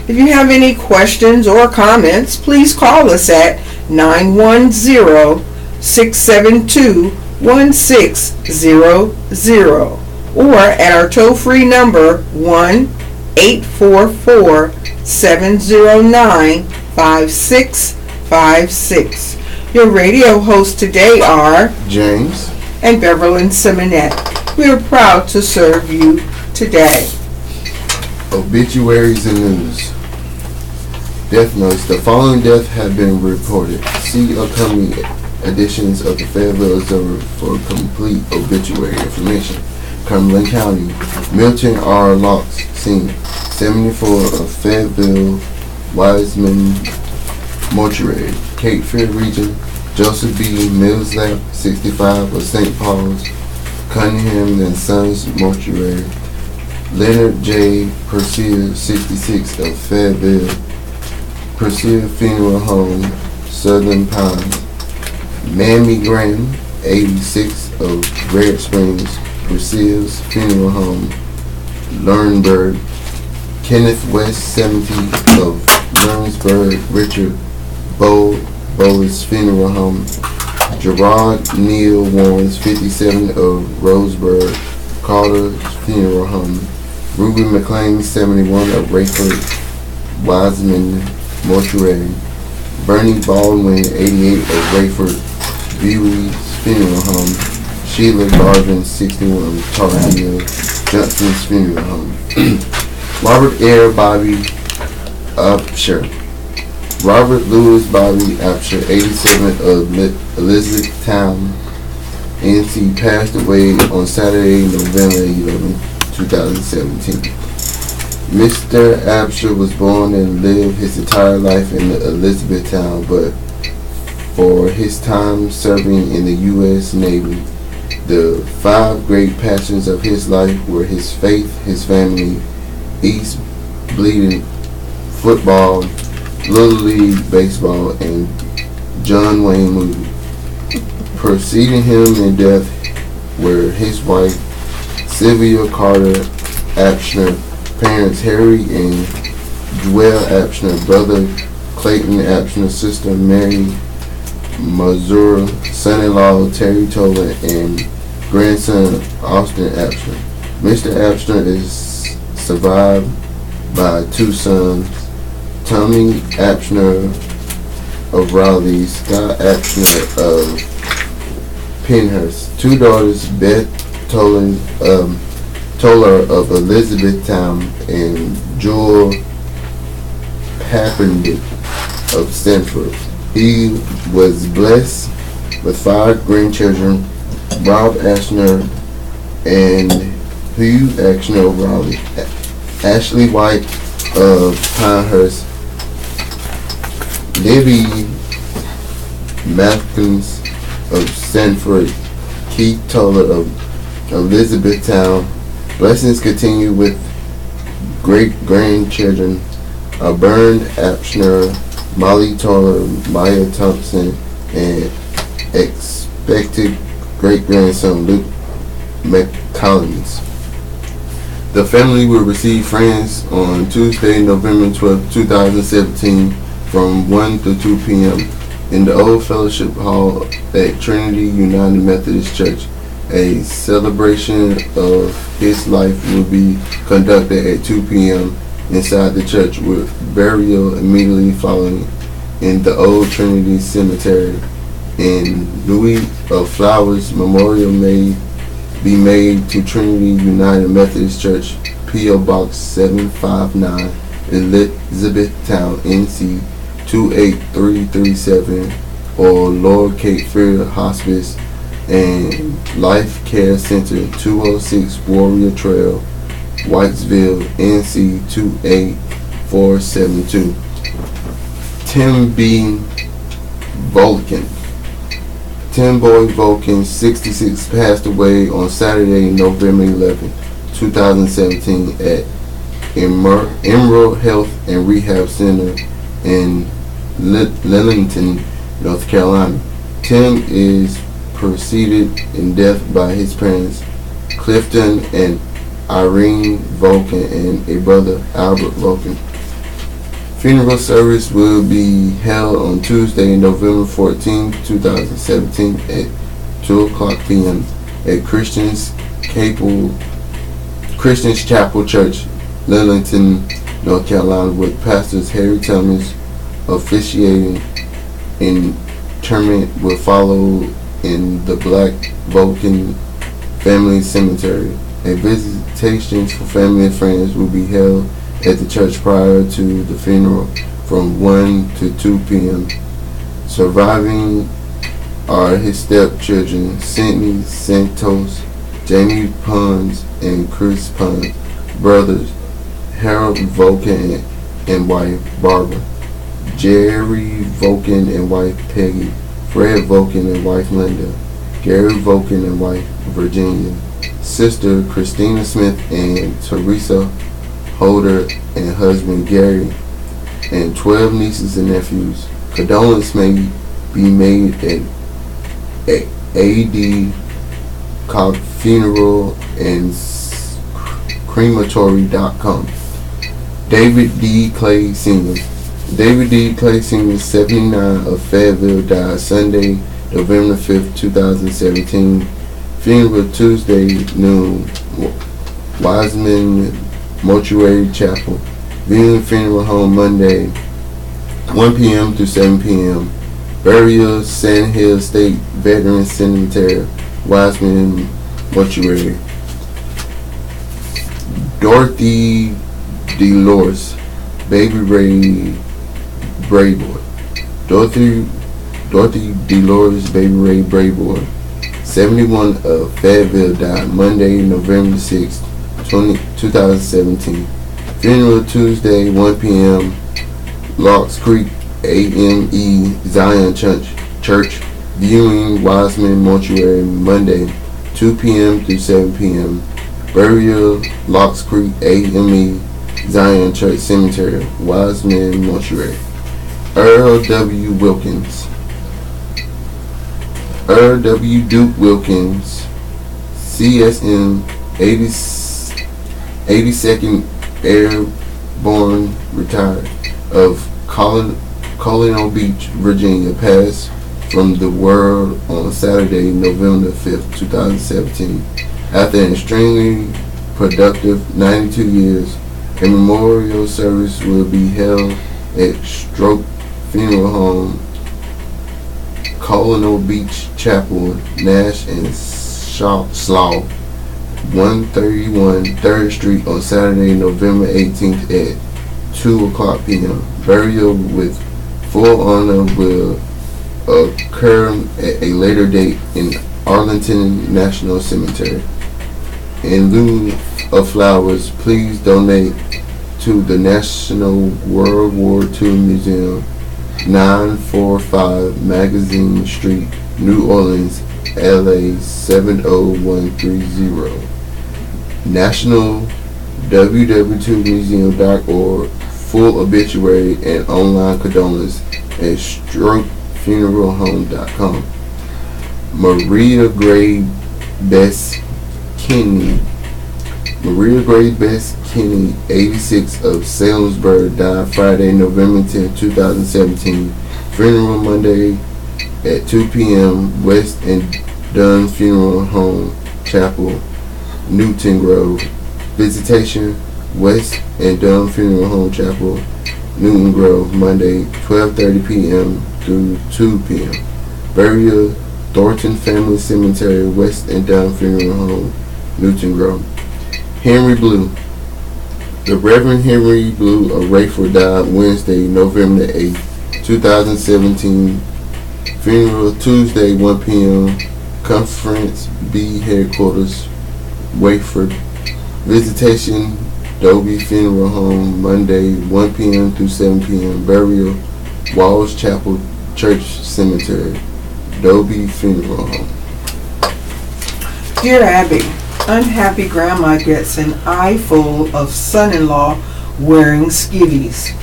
If you have any questions or comments, please call us at 910-672-1600 or at our toll-free number 1-844-709-5656. Your radio hosts today are James and Beverly Simonette. We are proud to serve you today. Obituaries and news. Death notes. The following deaths have been reported. See upcoming editions of the Fayetteville Observer for complete obituary information. Cumberland County. Milton R. Locks, senior, 74 of Fayetteville Wiseman Mortuary, Cape Fear Region. Joseph B. Millsap, 65 of St. Paul's, Cunningham and Sons Mortuary. Leonard J. Purcell, 66 of Fayetteville Purcell Funeral Home, Southern Pines. Mammy Graham, 86 of Red Springs Purcell's Funeral Home, Lernberg. Kenneth West, 70 of Lawrenceburg, Richard Bowles Funeral Home. Gerard Neal Warrens, 57 of Roseburg, Carter's Funeral Home. Ruben McLean, 71 of Rayford Wiseman Mortuary. Bernie Baldwin, 88 of Rayford Bewey's Funeral Home. Sheila Garvin, 61 of Tar Heel Johnson's Funeral Home. Robert Eyre Bobby Upshur. Robert Louis Bobby Upshur, 87 of Elizabethtown, NC, passed away on Saturday, November 11, 2017. Mr. Upshur was born and lived his entire life in Elizabethtown, but for his time serving in the U.S. Navy, The 5 great passions of his life were his faith, his family, East Bleeding football, Little League baseball, and John Wayne movie. Preceding him in death were his wife, Sylvia Carter Abshner, parents Harry and Joelle Abshner, brother Clayton Abshner, sister Mary Mazur, son-in-law Terry Tolan, and grandson Austin Abshner. Mr. Abshner is survived by 2 sons, Tommy Abshner of Raleigh, Scott Abshner of Penhurst, 2 daughters, Beth Toller of Elizabethtown and Joel Pappendick of Stanford. He was blessed with 5 grandchildren, Rob Ashner and Hugh Ashner of Raleigh, Ashley White of Pinehurst, Libby Mathkins of Stanford, Keith Toller of Elizabethtown. Blessings continue with great-grandchildren, Bern Abshner, Molly Toller, Maya Thompson, and expected great-grandson Luke McCollins. The family will receive friends on Tuesday, November 12, 2017 from 1 to 2 p.m. in the Old Fellowship Hall at Trinity United Methodist Church. A celebration of his life will be conducted at 2 p.m. inside the church, with burial immediately following in the Old Trinity Cemetery. In lieu of flowers, memorial may be made to Trinity United Methodist Church, P.O. Box 759, Elizabethtown, NC 28337, or Lord Cape Fear Hospice and Life Care Center, 206 Warrior Trail, Whitesville, NC 28472. Tim B. Vulcan. Tim Boy Vulcan, 66, passed away on Saturday, November 11, 2017 at Emerald Health and Rehab Center in Lillington, North Carolina. Tim is preceded in death by his parents, Clifton and Irene Vulcan, and a brother, Albert Vulcan. Funeral service will be held on Tuesday, November 14, 2017 at 2 o'clock p.m. at Christian's Chapel Church, Lillington, North Carolina, with pastors Harry Thomas officiating. Interment will follow in the Black Vulcan Family Cemetery. A visitation for family and friends will be held at the church prior to the funeral from 1 to 2 p.m. Surviving are his stepchildren, Sydney Santos, Jamie Pons, and Chris Pons, brothers Harold Vulcan and wife Barbara, Jerry Vulcan and wife Peggy, Fred Vulcan and wife Linda, Gary Vulcan and wife Virginia, sister Christina Smith and Teresa Holder and husband Gary, and 12 nieces and nephews. Condolence may be made at AD Funeral and Crematory.com. David D. Clay Sr. David D. Clay Sr., 79, of Fayetteville, died Sunday, November 5th, 2017. Funeral Tuesday noon, Wiseman Mortuary Chapel. Viewing funeral home Monday, 1 p.m. to 7 p.m. Burial Sand Hill State Veterans Cemetery, Wiseman Mortuary. Dorothy Delores, Baby Ray Brayboy. Dorothy Delores, Baby Ray Brayboy, 71, of Fayetteville, died Monday, November 6, 2017. Funeral Tuesday, 1 p.m. Locks Creek AME Zion Church. Viewing Wiseman Mortuary Monday, 2 p.m. through 7 p.m. Burial, Locks Creek AME Zion Church Cemetery, Wiseman Mortuary. Earl W. Wilkins. Earl W. Duke Wilkins, CSM 82nd Airborne, retired, of Colonial Beach, Virginia, passed from the world on Saturday, November 5th, 2017. After an extremely productive 92 years, a memorial service will be held at Stroke Funeral Home, Colonial Beach Chapel, Nash and Slaw, 131 3rd Street on Saturday, November 18th at 2 o'clock p.m. Burial with full honor will occur at a later date in Arlington National Cemetery. In lieu of flowers, please donate to the National World War II Museum, 945 Magazine Street, New Orleans, LA 70130. National www.museum.org. Full obituary and online condolence at strokefuneralhome.com. Maria Gray Bess Kinney. Maria Gray Bess Kinney, 86, of Salisbury, died Friday, November 10, 2017. Funeral Monday at 2 p.m. West and Dunn Funeral Home Chapel, Newton Grove. Visitation, West and Dunn Funeral Home Chapel, Newton Grove, Monday, 12:30 p.m. through 2 p.m. Burial, Thornton Family Cemetery, West and Dunn Funeral Home, Newton Grove. Henry Blue. The Reverend Henry Blue of Rayford died Wednesday, November 8, 2017. Funeral Tuesday, 1 p.m. Conference B Headquarters, Rayford. Visitation, Dobie Funeral Home, Monday, 1 p.m. through 7 p.m. Burial, Walls Chapel Church Cemetery, Dobie Funeral Home. Dear Abby, unhappy grandma gets an eyeful of son-in-law wearing skivvies.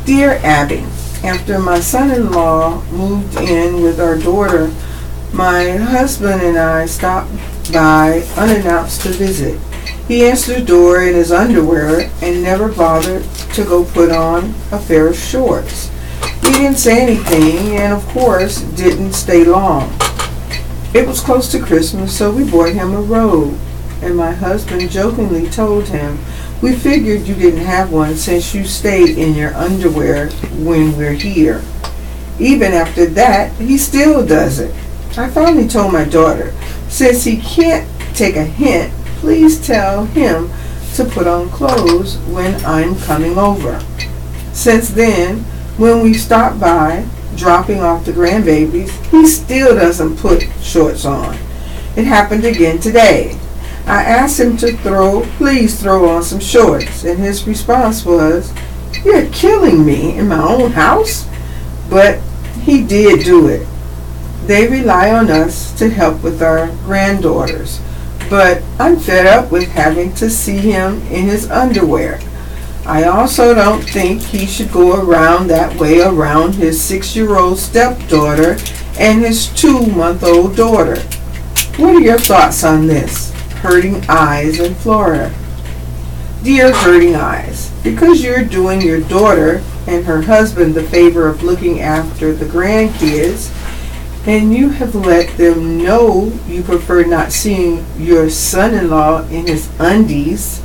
Dear Abby, after my son-in-law moved in with our daughter, my husband and I stopped by unannounced to visit. He answered the door in his underwear and never bothered to go put on a pair of shorts. He didn't say anything and, of course, didn't stay long. It was close to Christmas, so we bought him a robe, and my husband jokingly told him, "We figured you didn't have one since you stayed in your underwear when we're here." Even after that, he still does it. I finally told my daughter, since he can't take a hint, please tell him to put on clothes when I'm coming over. Since then, when we stop by, dropping off the grandbabies, he still doesn't put shorts on. It happened again today. I asked him to please throw on some shorts, and his response was, "You're killing me in my own house?" But he did do it. They rely on us to help with our granddaughters, but I'm fed up with having to see him in his underwear. I also don't think he should go around that way around his 6-year-old stepdaughter and his 2-month-old daughter. What are your thoughts on this? Hurting Eyes in Florida. Dear Hurting Eyes, because you're doing your daughter and her husband the favor of looking after the grandkids, and you have let them know you prefer not seeing your son-in-law in his undies,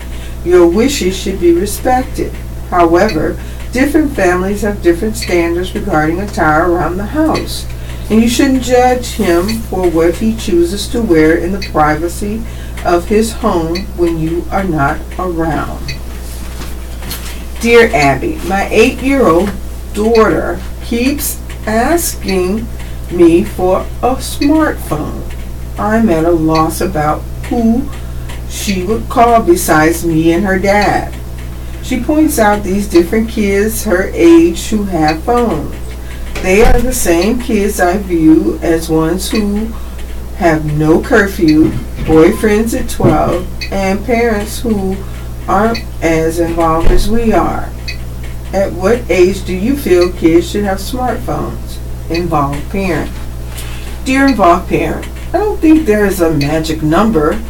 your wishes should be respected. However, different families have different standards regarding attire around the house, and you shouldn't judge him for what he chooses to wear in the privacy of his home when you are not around. Dear Abby, my 8-year-old daughter keeps asking me for a smartphone. I'm at a loss about who she would call besides me and her dad. She points out these different kids her age who have phones. They are the same kids I view as ones who have no curfew, boyfriends at 12, and parents who aren't as involved as we are. At what age do you feel kids should have smartphones? Involved parent. Dear involved parent, I don't think there is a magic number,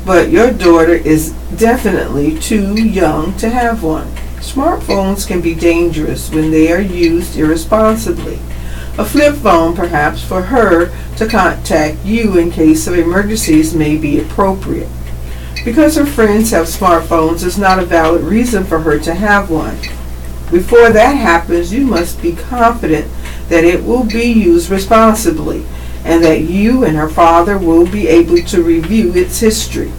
but your daughter is definitely too young to have one. Smartphones can be dangerous when they are used irresponsibly. A flip phone, perhaps, for her to contact you in case of emergencies may be appropriate. Because her friends have smartphones is not a valid reason for her to have one. Before that happens, you must be confident that it will be used responsibly and that you and her father will be able to review its history.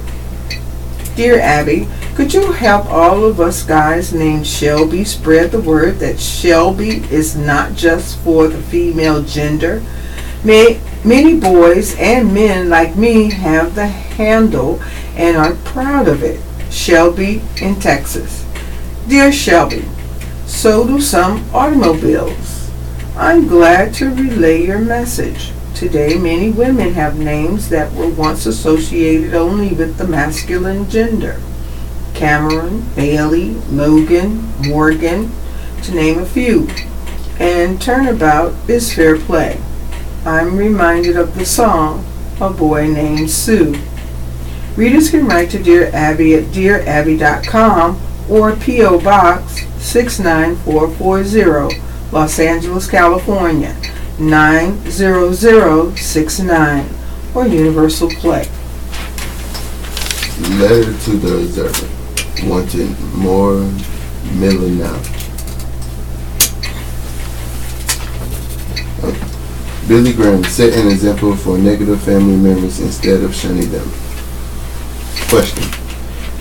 Dear Abby, could you help all of us guys named Shelby spread the word that Shelby is not just for the female gender? Many boys and men like me have the handle and are proud of it. Shelby in Texas. Dear Shelby, so do some automobiles. I'm glad to relay your message. Today, many women have names that were once associated only with the masculine gender. Cameron, Bailey, Logan, Morgan, to name a few. And turnabout is fair play. I'm reminded of the song, A Boy Named Sue. Readers can write to Dear Abby at dearabby.com or P.O. Box 69440, Los Angeles, California, 90069, or Universal Play. Letter to the Observer. Wanted more Miller now. Billy Graham set an example for negative family members instead of shunning them. Question.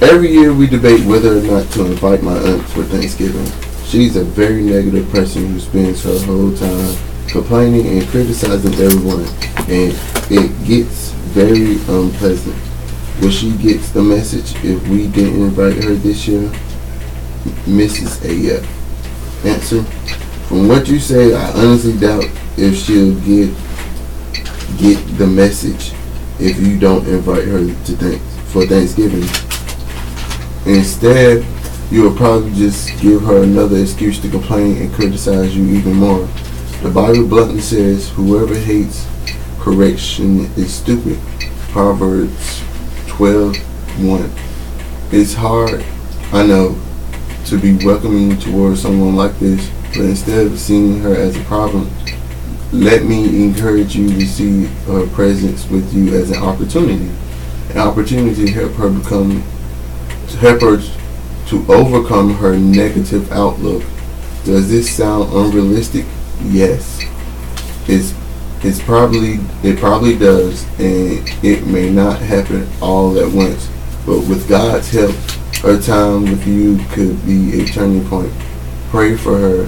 Every year we debate whether or not to invite my aunt for Thanksgiving. She's a very negative person who spends her whole time complaining and criticizing everyone, and it gets very unpleasant. Will she get the message if we didn't invite her this year? Mrs. A.F. Answer. From what you say, I honestly doubt if she'll get the message if you don't invite her for Thanksgiving. Instead, you will probably just give her another excuse to complain and criticize you even more. The Bible bluntly says, whoever hates correction is stupid. Proverbs 12:1. It's hard, I know, to be welcoming towards someone like this, but instead of seeing her as a problem, let me encourage you to see her presence with you as an opportunity to help her to overcome her negative outlook. Does this sound unrealistic? Yes. It probably does, and it may not happen all at once, but with God's help, her time with you could be a turning point. Pray for her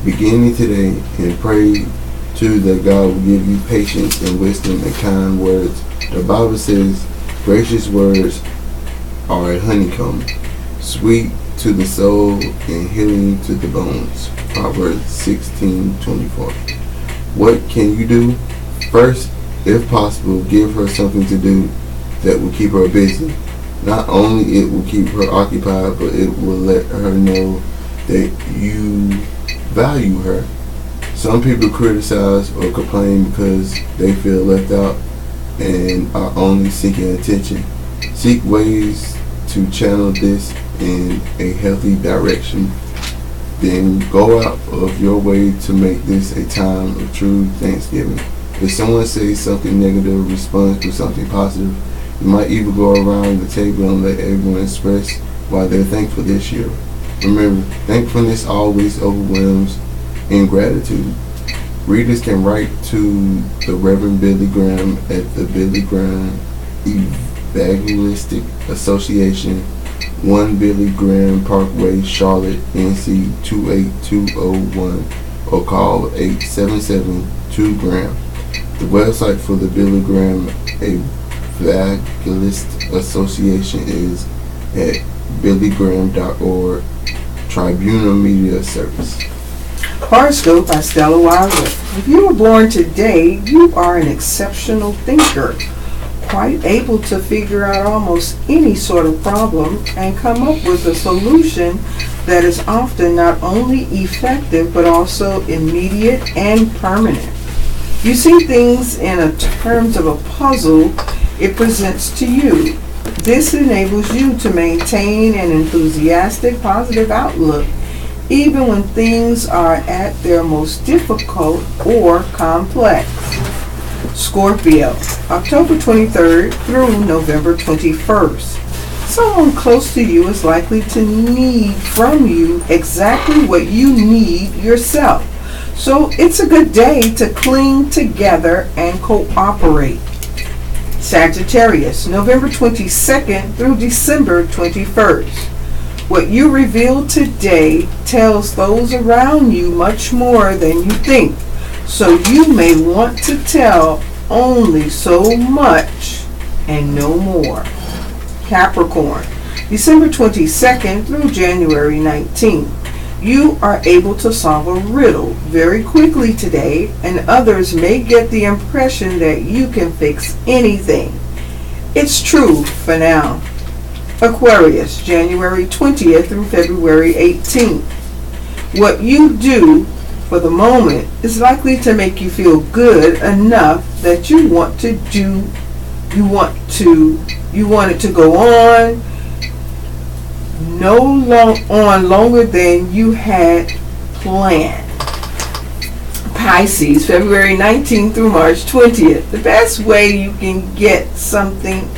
beginning today, and pray too that God will give you patience and wisdom and kind words. The Bible says, gracious words are a honeycomb, sweet to the soul and healing to the bones. Proverbs 16:24. What can you do? First, if possible, give her something to do that will keep her busy. Not only it will keep her occupied, but it will let her know that you value her. Some people criticize or complain because they feel left out and are only seeking attention. Seek ways to channel this in a healthy direction. Then go out of your way to make this a time of true Thanksgiving. If someone says something negative, respond to something positive. You might even go around the table and let everyone express why they're thankful this year. Remember, thankfulness always overwhelms ingratitude. Readers can write to the Reverend Billy Graham at the Billy Graham Evangelistic Association, 1 Billy Graham Parkway, Charlotte, NC 28201, or call 877-2-GRAHAM. The website for the Billy Graham Evangelist Association is at billygraham.org. Tribunal Media Service. Horoscope by Stella Wilder. If you were born today, you are an exceptional thinker, quite able to figure out almost any sort of problem and come up with a solution that is often not only effective but also immediate and permanent. You see things in terms of a puzzle it presents to you. This enables you to maintain an enthusiastic, positive outlook even when things are at their most difficult or complex. Scorpio, October 23rd through November 21st. Someone close to you is likely to need from you exactly what you need yourself. So it's a good day to cling together and cooperate. Sagittarius, November 22nd through December 21st. What you reveal today tells those around you much more than you think. So you may want to tell only so much and no more. Capricorn, December 22nd through January 19th. You are able to solve a riddle very quickly today, and others may get the impression that you can fix anything. It's true for now. Aquarius, January 20th through February 18th. What you do for the moment is likely to make you feel good enough that you want it to go on longer than you had planned. Pisces, February 19th through March 20th. The best way you can get something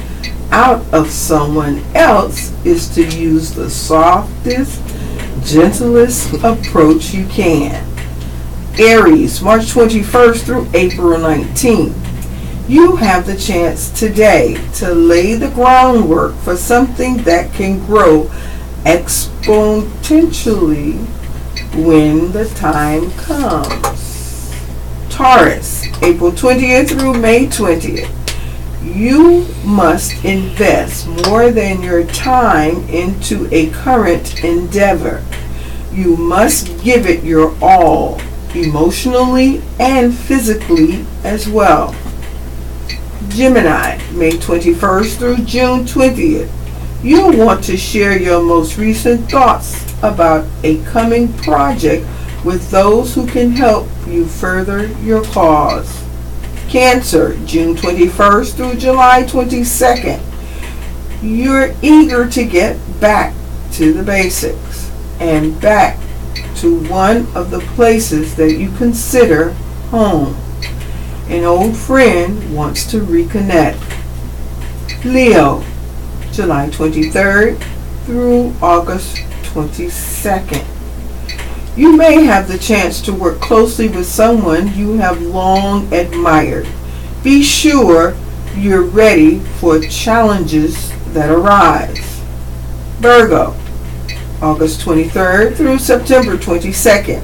out of someone else is to use the softest, gentlest approach you can. Aries, March 21st through April 19th. You have the chance today to lay the groundwork for something that can grow exponentially when the time comes. Taurus, April 20th through May 20th. You must invest more than your time into a current endeavor. You must give it your all, emotionally and physically as well. Gemini, May 21st through June 20th. You'll want to share your most recent thoughts about a coming project with those who can help you further your cause. Cancer, June 21st through July 22nd. You're eager to get back to the basics and back to one of the places that you consider home. An old friend wants to reconnect. Leo, July 23rd through August 22nd. You may have the chance to work closely with someone you have long admired. Be sure you're ready for challenges that arise. Virgo, August 23rd through September 22nd.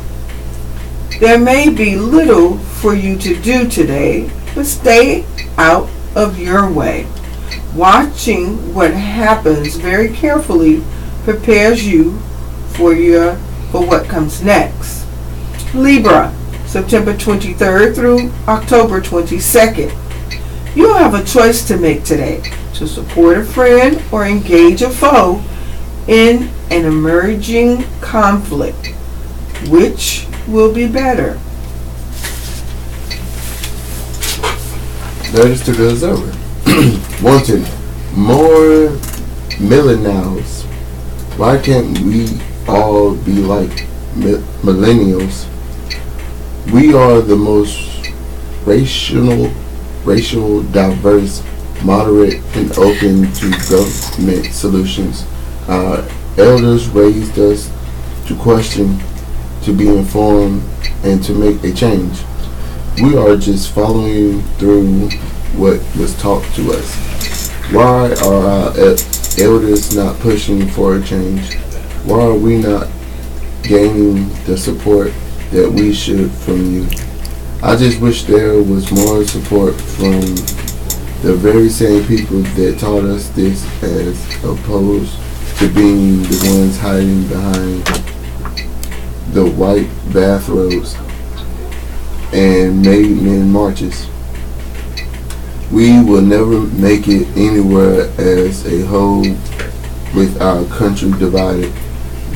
There may be little for you to do today, but stay out of your way. Watching what happens very carefully prepares you for what comes next. Libra, September 23rd through October 22nd. You have a choice to make today: to support a friend or engage a foe in an emerging conflict. Which will be better? Notice to the Observer. Wanted more millennials. Why can't we all be like millennials? We are the most racial, diverse, moderate, and open to government solutions. Our elders raised us to question, to be informed, and to make a change. We are just following through what was taught to us. Why are our elders not pushing for a change? Why are we not gaining the support that we should from you? I just wish there was more support from the very same people that taught us this, as opposed to being the ones hiding behind the white bathrobes and made men marches. We will never make it anywhere as a whole with our country divided.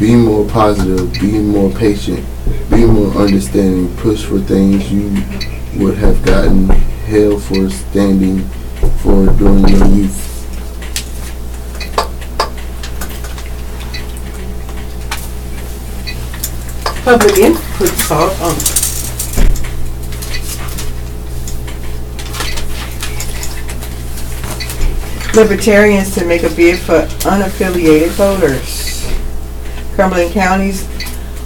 Be more positive, be more patient, be more understanding, push for things you would have gotten hell for standing for during your youth. Public input sought on Libertarians to make a bid for unaffiliated voters. Cumberland County's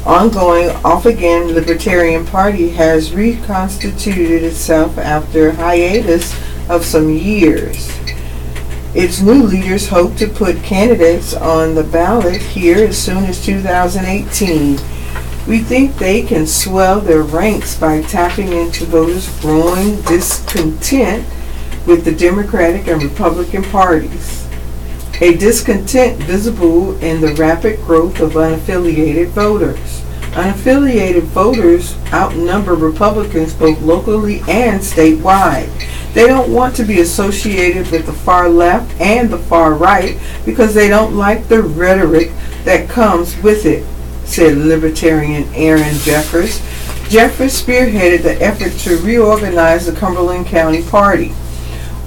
ongoing off-again Libertarian Party has reconstituted itself after a hiatus of some years. Its new leaders hope to put candidates on the ballot here as soon as 2018. We think they can swell their ranks by tapping into voters' growing discontent with the Democratic and Republican parties. A discontent visible in the rapid growth of unaffiliated voters. Unaffiliated voters outnumber Republicans both locally and statewide. They don't want to be associated with the far left and the far right because they don't like the rhetoric that comes with it, said Libertarian Aaron Jeffers. Jeffers spearheaded the effort to reorganize the Cumberland County Party.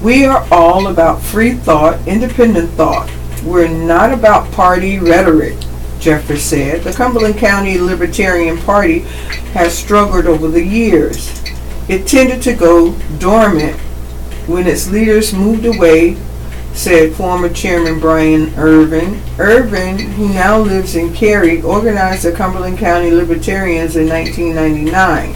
We are all about free thought, independent thought. We're not about party rhetoric, Jeffers said. The Cumberland County Libertarian Party has struggled over the years. It tended to go dormant when its leaders moved away, said former Chairman Brian Irvin. Irvin, who now lives in Cary, organized the Cumberland County Libertarians in 1999.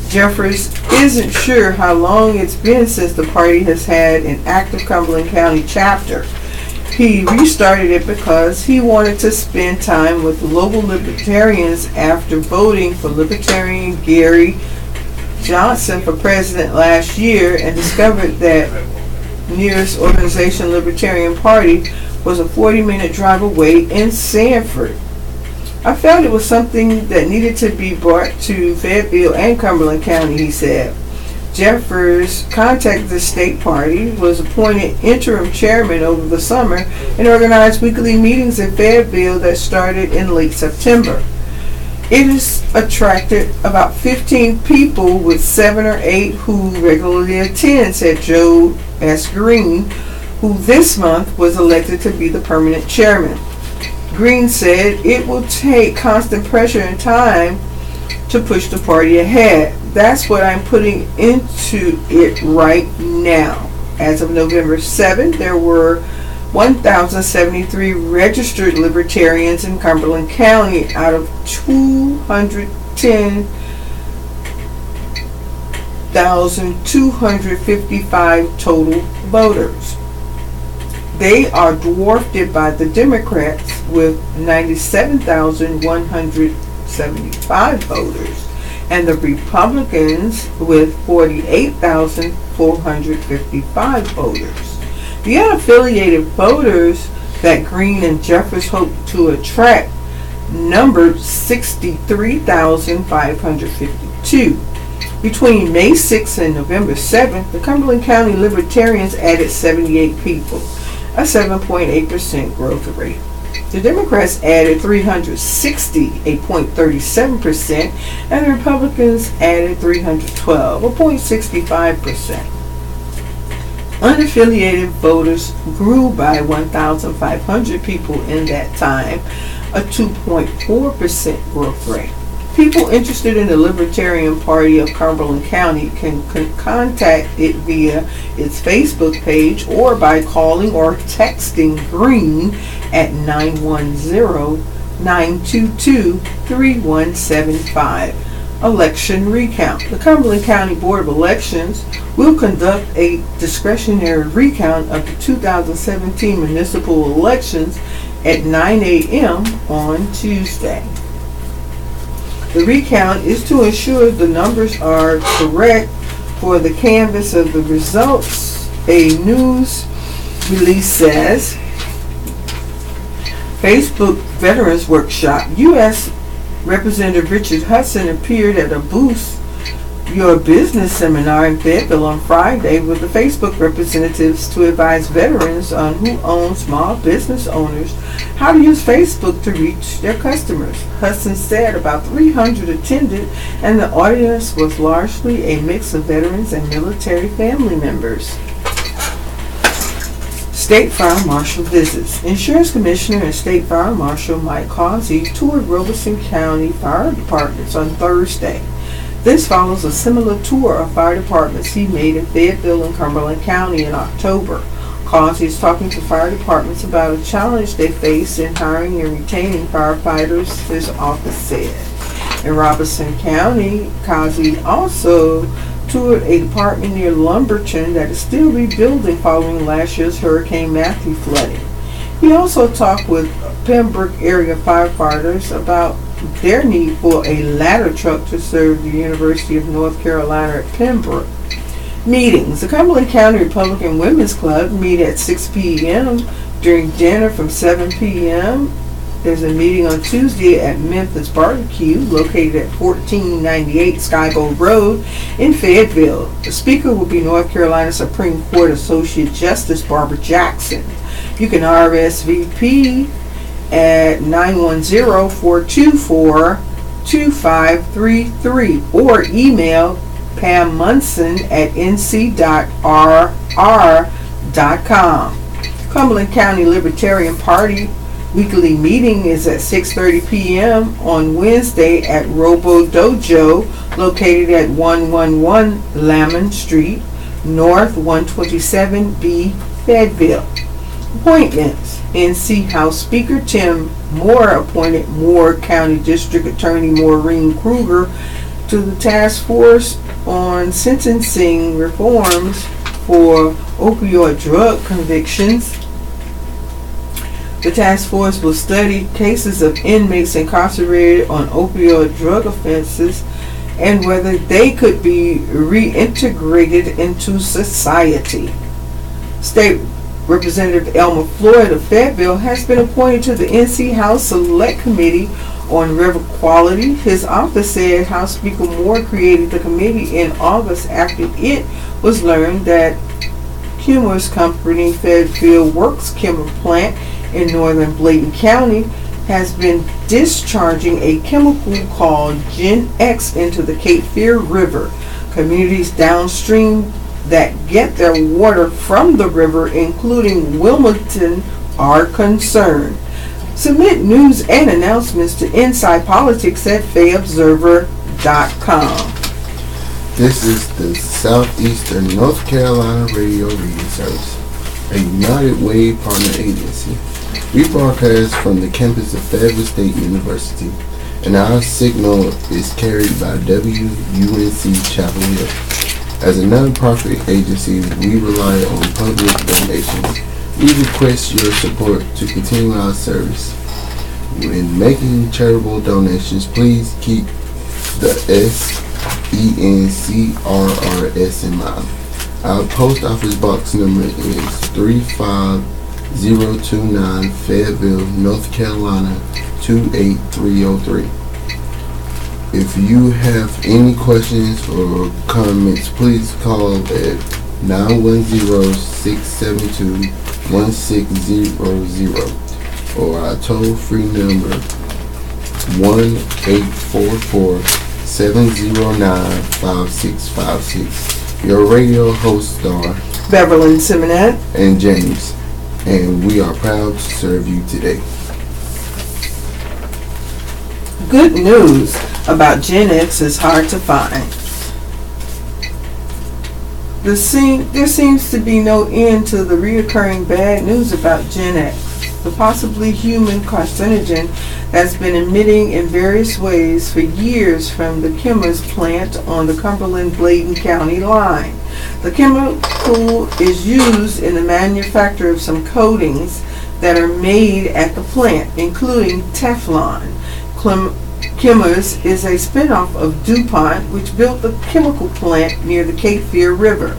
Jeffers isn't sure how long it's been since the party has had an active Cumberland County chapter. He restarted it because he wanted to spend time with local libertarians after voting for Libertarian Gary Johnson for president last year and discovered that nearest organization, Libertarian Party, was a 40-minute drive away in Sanford. I felt it was something that needed to be brought to Fayetteville and Cumberland County, he said. Jeffers contacted the state party, was appointed interim chairman over the summer, and organized weekly meetings in Fayetteville that started in late September. It has attracted about 15 people, with 7 or 8 who regularly attend, said Joe S. Green, who this month was elected to be the permanent chairman. Green said it will take constant pressure and time to push the party ahead. That's what I'm putting into it right now. As of November 7th, there were 1,073 registered libertarians in Cumberland County out of 210,255 total voters. They are dwarfed by the Democrats with 97,175 voters and the Republicans with 48,455 voters. The unaffiliated voters that Green and Jeffers hope to attract numbered 63,552. Between May 6th and November 7th, the Cumberland County Libertarians added 78 people, a 7.8% growth rate. The Democrats added 360, a 0.37%, and the Republicans added 312, a 0.65%. Unaffiliated voters grew by 1,500 people in that time, a 2.4% growth rate. People interested in the Libertarian Party of Cumberland County can contact it via its Facebook page or by calling or texting Green at 910-922-3175. Election recount. The Cumberland County Board of Elections will conduct a discretionary recount of the 2017 municipal elections at 9 a.m. on Tuesday. The recount is to ensure the numbers are correct for the canvass of the results. A news release says, Facebook Veterans Workshop, U.S. Representative Richard Hudson appeared at a Boost Your Business seminar in Fayetteville on Friday with the Facebook representatives to advise veterans on who owns small business owners how to use Facebook to reach their customers. Hudson said about 300 attended, and the audience was largely a mix of veterans and military family members. State Fire Marshal visits. Insurance Commissioner and State Fire Marshal Mike Causey toured Robeson County Fire Departments on Thursday. This follows a similar tour of fire departments he made in Fayetteville and Cumberland County in October. Causey is talking to fire departments about a challenge they face in hiring and retaining firefighters, his office said. In Robeson County, Causey also toured a department near Lumberton that is still rebuilding following last year's Hurricane Matthew flooding. He also talked with Pembroke area firefighters about their need for a ladder truck to serve the University of North Carolina at Pembroke. Meetings. The Cumberland County Republican Women's Club meet at 6 p.m. during dinner from 7 p.m. There's a meeting on Tuesday at Memphis Barbecue, located at 1498 Skyboat Road in Fayetteville. The speaker will be North Carolina Supreme Court Associate Justice Barbara Jackson. You can RSVP at 910-424-2533 or email Pam Munson at nc.rr.com. Cumberland County Libertarian Party weekly meeting is at 6:30 p.m. on Wednesday at Robo Dojo, located at 111 Lamont Street, North 127B, Fayetteville. Appointments. NC House Speaker Tim Moore appointed Moore County District Attorney Maureen Kruger to the task force on sentencing reforms for opioid drug convictions. The task force will study cases of inmates incarcerated on opioid drug offenses and whether they could be reintegrated into society. State Representative Elmer Floyd of Fayetteville has been appointed to the NC House Select Committee on River Quality. His office said House Speaker Moore created the committee in August after it was learned that Chemours Company Fayetteville Works Chemical Plant in northern Bladen County has been discharging a chemical called Gen X into the Cape Fear River. Communities downstream that get their water from the river, including Wilmington, are concerned. Submit news and announcements to Inside Politics at FayObserver.com. This is the Southeastern North Carolina Radio Reading Service, a United Way partner agency. We broadcast from the campus of Fayetteville State University, and our signal is carried by WUNC Chapel Hill. As a non-profit agency, we rely on public donations. We request your support to continue our service. When making charitable donations, please keep the SENCRRS in mind. Our post office box number is 35029 Fayetteville, North Carolina 28303. If you have any questions or comments, please call at 910-672-1600 or our toll-free number 1-844-709-5656. Your radio hosts are Beverly Simonette and James, and we are proud to serve you today. Good news about Gen X is hard to find. There seems to be no end to the reoccurring bad news about Gen X. The possibly human carcinogen has been emitting in various ways for years from the Chemours plant on the Cumberland-Bladen County line. The chemical is used in the manufacture of some coatings that are made at the plant, including Teflon. Chemours is a spinoff of DuPont, which built the chemical plant near the Cape Fear River.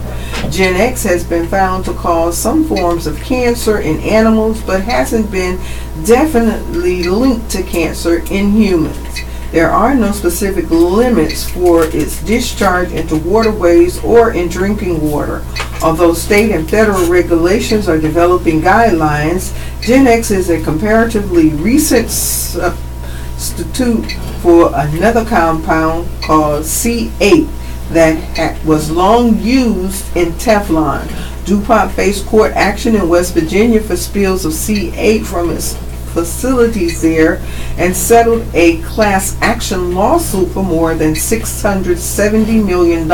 Gen X has been found to cause some forms of cancer in animals, but hasn't been definitely linked to cancer in humans. There are no specific limits for its discharge into waterways or in drinking water. Although state and federal regulations are developing guidelines, Gen X is a comparatively recent substitute for another compound called C8 that was long used in Teflon. DuPont faced court action in West Virginia for spills of C8 from its facilities there and settled a class action lawsuit for more than $670 million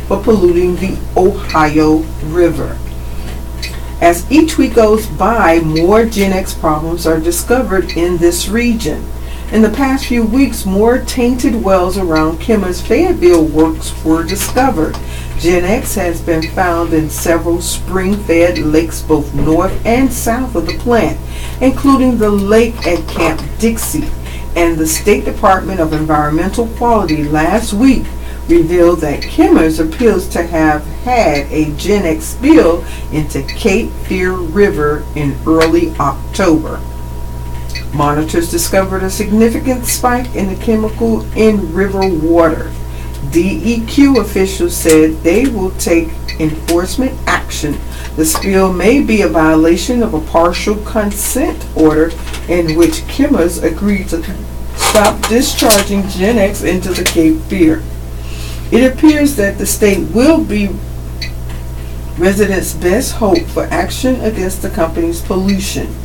for polluting the Ohio River. As each week goes by, more Gen X problems are discovered in this region. In the past few weeks, more tainted wells around Kimmer's Fayetteville works were discovered. Gen X has been found in several spring-fed lakes both north and south of the plant, including the lake at Camp Dixie. And the State Department of Environmental Quality last week revealed that Kimmer's appears to have had a Gen X spill into Cape Fear River in early October. Monitors discovered a significant spike in the chemical in river water. DEQ officials said they will take enforcement action. The spill may be a violation of a partial consent order in which Kimmer's agreed to stop discharging Gen X into the Cape Fear. It appears that the state will be residents' best hope for action against the company's pollution.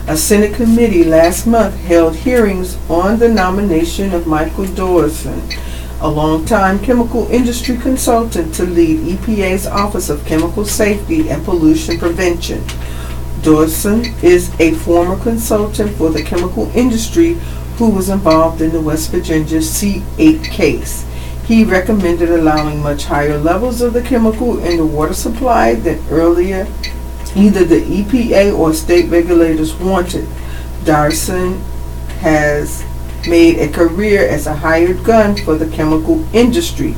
A Senate committee last month held hearings on the nomination of Michael Dorson, a longtime chemical industry consultant, to lead EPA's Office of Chemical Safety and Pollution Prevention. Dorson is a former consultant for the chemical industry who was involved in the West Virginia C8 case. He recommended allowing much higher levels of the chemical in the water supply than earlier either the EPA or state regulators wanted. Dorson has made a career as a hired gun for the chemical industry,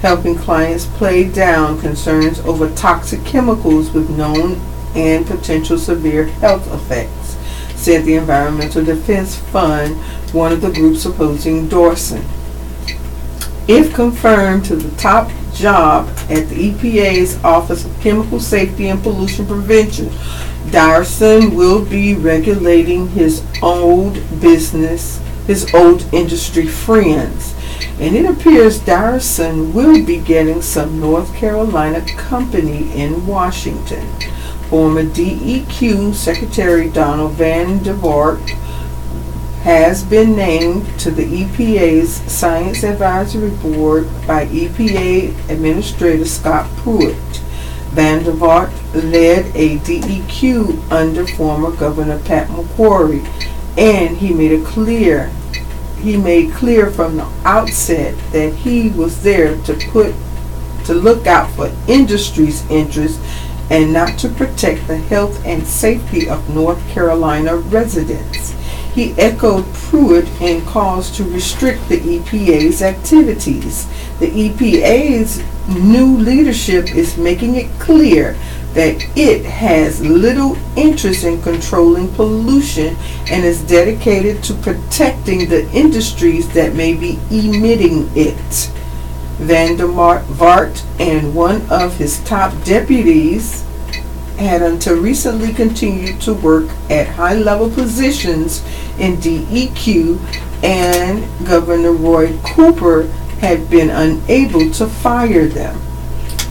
helping clients play down concerns over toxic chemicals with known and potential severe health effects, said the Environmental Defense Fund, one of the groups opposing Dorson. If confirmed to the top job at the EPA's Office of Chemical Safety and Pollution Prevention, Dorson will be regulating his old business, his old industry friends. And it appears Dorson will be getting some North Carolina company in Washington. Former DEQ Secretary Donald Van der Vaart has been named to the EPA's Science Advisory Board by EPA Administrator Scott Pruitt. Van der Vaart led a DEQ under former Governor Pat McCrory, and he made clear from the outset that he was there to look out for industry's interests and not to protect the health and safety of North Carolina residents. He echoed Pruitt in calls to restrict the EPA's activities. The EPA's new leadership is making it clear that it has little interest in controlling pollution and is dedicated to protecting the industries that may be emitting it. Van der Vaart and one of his top deputies had until recently continued to work at high-level positions in DEQ, and Governor Roy Cooper had been unable to fire them.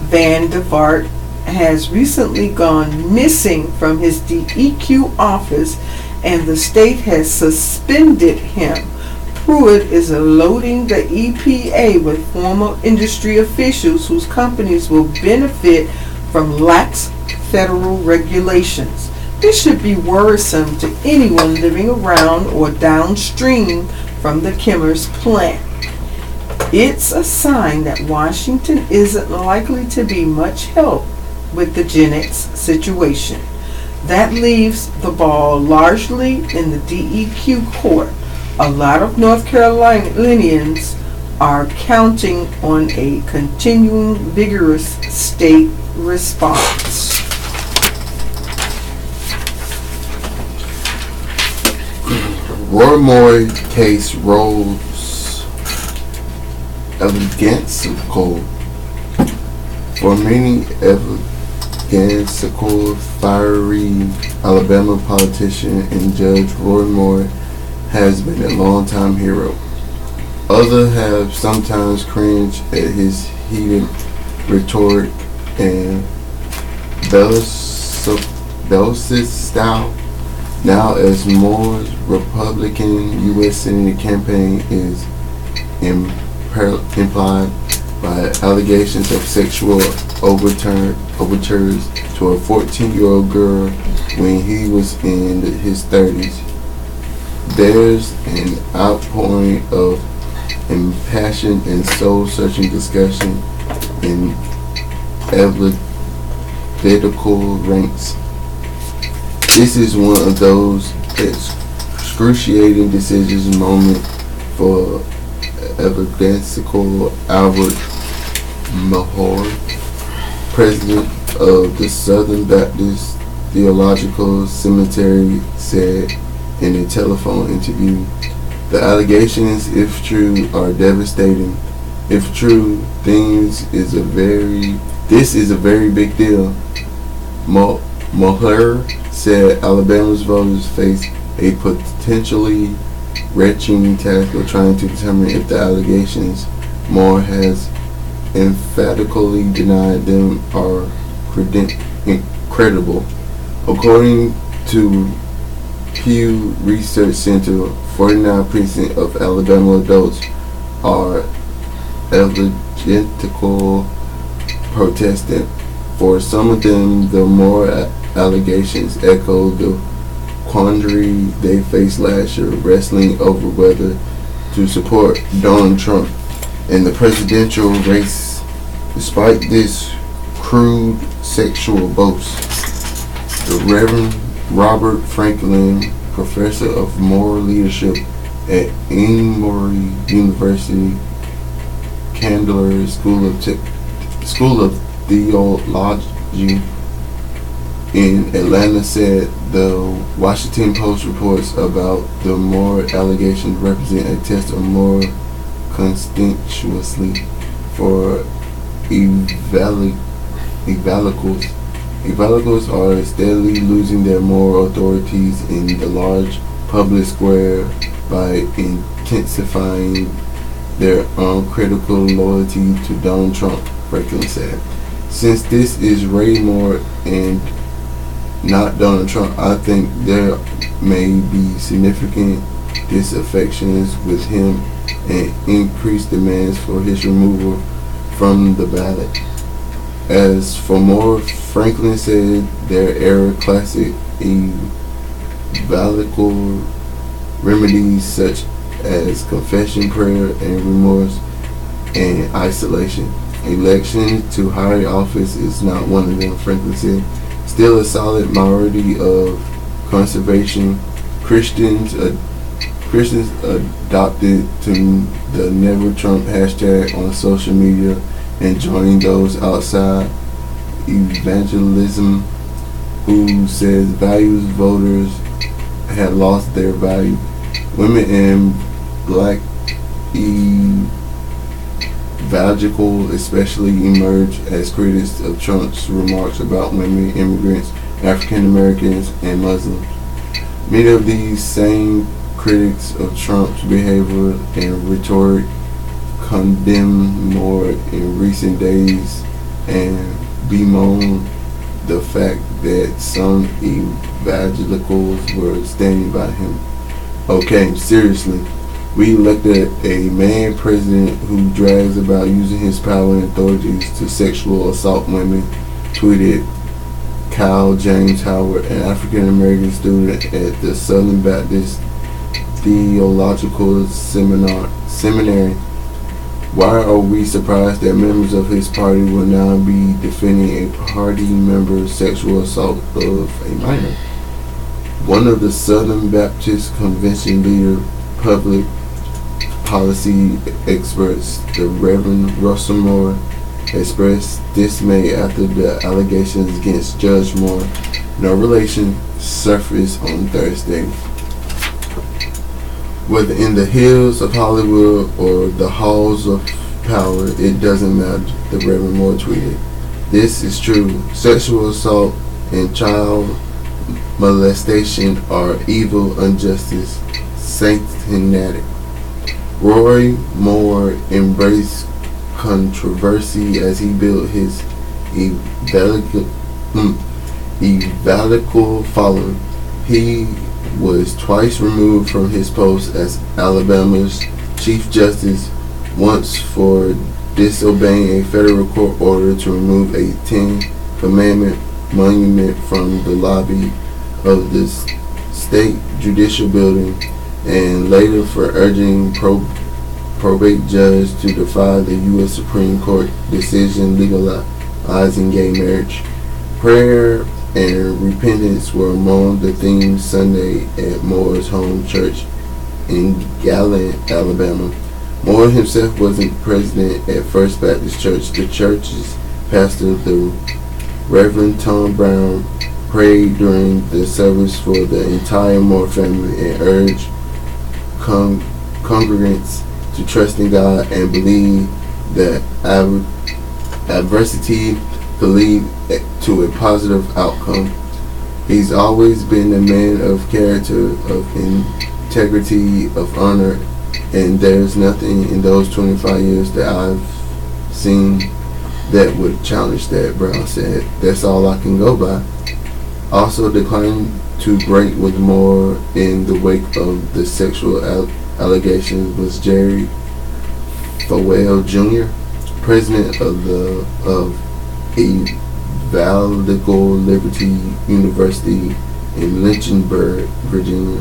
Van der Vaart has recently gone missing from his DEQ office, and the state has suspended him. Pruitt is loading the EPA with former industry officials whose companies will benefit from lax federal regulations. This should be worrisome to anyone living around or downstream from the Kimmer's plant. It's a sign that Washington isn't likely to be much help with the Gen X situation. That leaves the ball largely in the DEQ court. A lot of North Carolinians are counting on a continuing vigorous state response. Roy Moore case rolls evangelical. For many evangelical, fiery Alabama politician and Judge Roy Moore has been a longtime hero. Others have sometimes cringed at his heated rhetoric and bellicose style. Now, as Moore's Republican U.S. Senate campaign is implied by allegations of sexual overtures to a 14-year-old girl when he was in his 30s, there's an outpouring of impassioned and soul-searching discussion in evangelical ranks. This is one of those excruciating decisions moment for evangelical Albert Mahor, president of the Southern Baptist Theological Seminary, said in a telephone interview. The allegations, if true, are devastating. If true, this is a very big deal. Mahler said Alabama's voters face a potentially wrenching task of trying to determine if the allegations Moore has emphatically denied them are credible. According to Pew Research Center, 49% of Alabama adults are evangelical Protestant. For some of them, the Moore allegations echo the quandary they faced last year, wrestling over whether to support Donald Trump in the presidential race. Despite this crude sexual boast, the Reverend Robert Franklin, professor of moral leadership at Emory University, Candler School of Theology in Atlanta, said the Washington Post reports about the Moore allegations represent a test of more constituency for evangelicals. Evangelicals are steadily losing their moral authorities in the large public square by intensifying their uncritical loyalty to Donald Trump, Franklin said. Since this is Ray Moore and not Donald Trump, I think there may be significant disaffections with him and increased demands for his removal from the ballot. As for Moore, Franklin said their era classic evangelical remedies such as confession, prayer, and remorse, and isolation. Election to higher office is not one of them, Franklin said. Still, a solid minority of conservation Christians adopted to the Never Trump hashtag on social media and joining those outside evangelism who says values voters had lost their value. Women and black evangelical especially emerge as critics of Trump's remarks about women, immigrants, African Americans, and Muslims. Many of these same critics of Trump's behavior and rhetoric condemned Moore in recent days and bemoaned the fact that some evangelicals were standing by him. Okay, seriously, we elected a man president who drags about using his power and authorities to sexual assault women, tweeted Kyle James Howard, an African American student at the Southern Baptist Theological Seminary. Why are we surprised that members of his party will now be defending a party member's sexual assault of a minor? One of the Southern Baptist Convention leader, public policy experts, the Reverend Russell Moore, expressed dismay after the allegations against Judge Moore, no relation, surfaced on Thursday. Whether in the hills of Hollywood or the halls of power, it doesn't matter, the Reverend Moore tweeted. This is true. Sexual assault and child molestation are evil injustice, satanic. Roy Moore embraced controversy as he built his evangelical following. He was twice removed from his post as Alabama's Chief Justice, once for disobeying a federal court order to remove a Ten Commandment monument from the lobby of the state judicial building, and later for urging probate judge to defy the U.S. Supreme Court decision legalizing gay marriage. Prayer and repentance were among the themes Sunday at Moore's home church in Gallant, Alabama. Moore himself wasn't president at First Baptist Church. The church's pastor, the Reverend Tom Brown, prayed during the service for the entire Moore family and urged congregants to trust in God and believe that adversity could lead to a positive outcome. He's always been a man of character, of integrity, of honor, and there's nothing in those 25 years that I've seen that would challenge that, Brown said. That's all I can go by. Also declined to break with Moore in the wake of the sexual allegations was Jerry Falwell Jr., president of Evangelical Liberty University in Lynchburg, Virginia.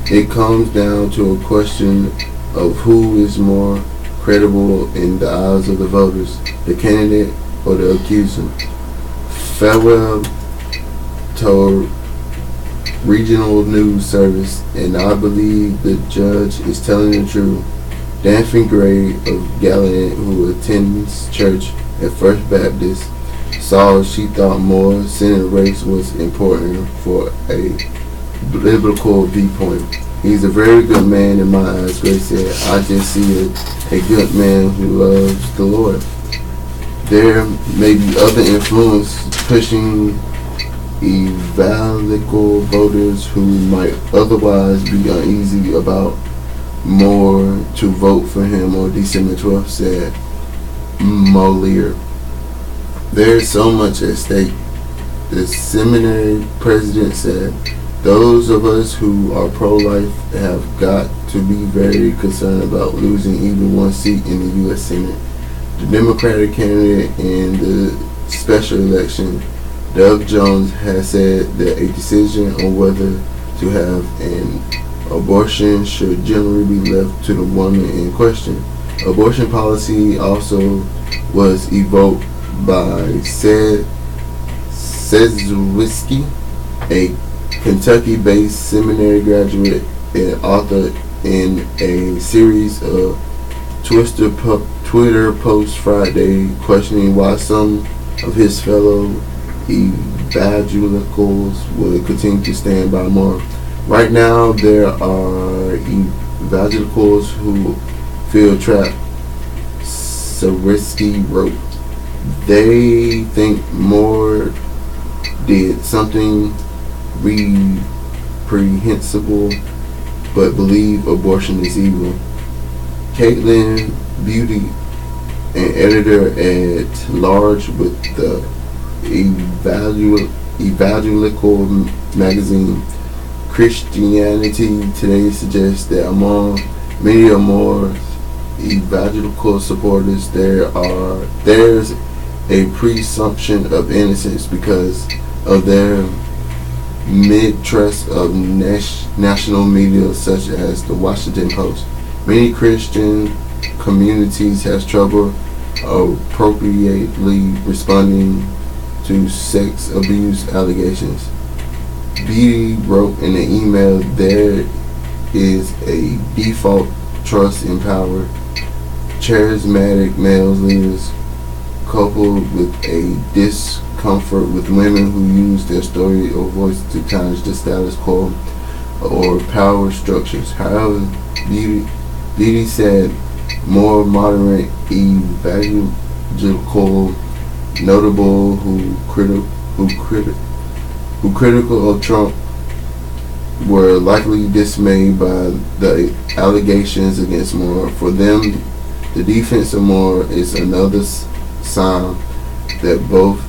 It comes down to a question of who is more credible in the eyes of the voters, the candidate or the accuser. Falwell told Regional News Service, and I believe the judge is telling the truth. Daphne Gray of Gallant, who attends church at First Baptist, saw she thought Moore's Senate race was important for a biblical viewpoint. He's a very good man in my eyes, Gray said. I just see a good man who loves the Lord. There may be other influence pushing evangelical voters who might otherwise be uneasy about Moore to vote for him on December 12th, said Moliere. There's so much at stake, the seminary president said. Those of us who are pro-life have got to be very concerned about losing even one seat in the U.S. Senate. The Democratic candidate in the special election, Doug Jones, has said that a decision on whether to have an abortion should generally be left to the woman in question. Abortion policy also was evoked by Sezwisky, a Kentucky-based seminary graduate and author, in a series of Twitter posts Friday questioning why some of his fellow evangelicals would continue to stand by Moore. Right now, there are evangelicals who feel trapped, Sezwisky wrote. They think Moore did something reprehensible, but believe abortion is evil. Caitlin Beauty, an editor at large with the evangelical magazine Christianity Today, suggests that among many or more evangelical supporters there's a presumption of innocence because of their mistrust of national media such as the Washington Post. Many Christian communities have trouble appropriately responding to sex abuse allegations. Beatty wrote in an email, there is a default trust in power. Charismatic male leaders coupled with a discomfort with women who use their story or voice to challenge the status quo or power structures. However, Beatty said more moderate evangelical notable who critical of Trump were likely dismayed by the allegations against Moore. For them, the defense of Moore is another sign that both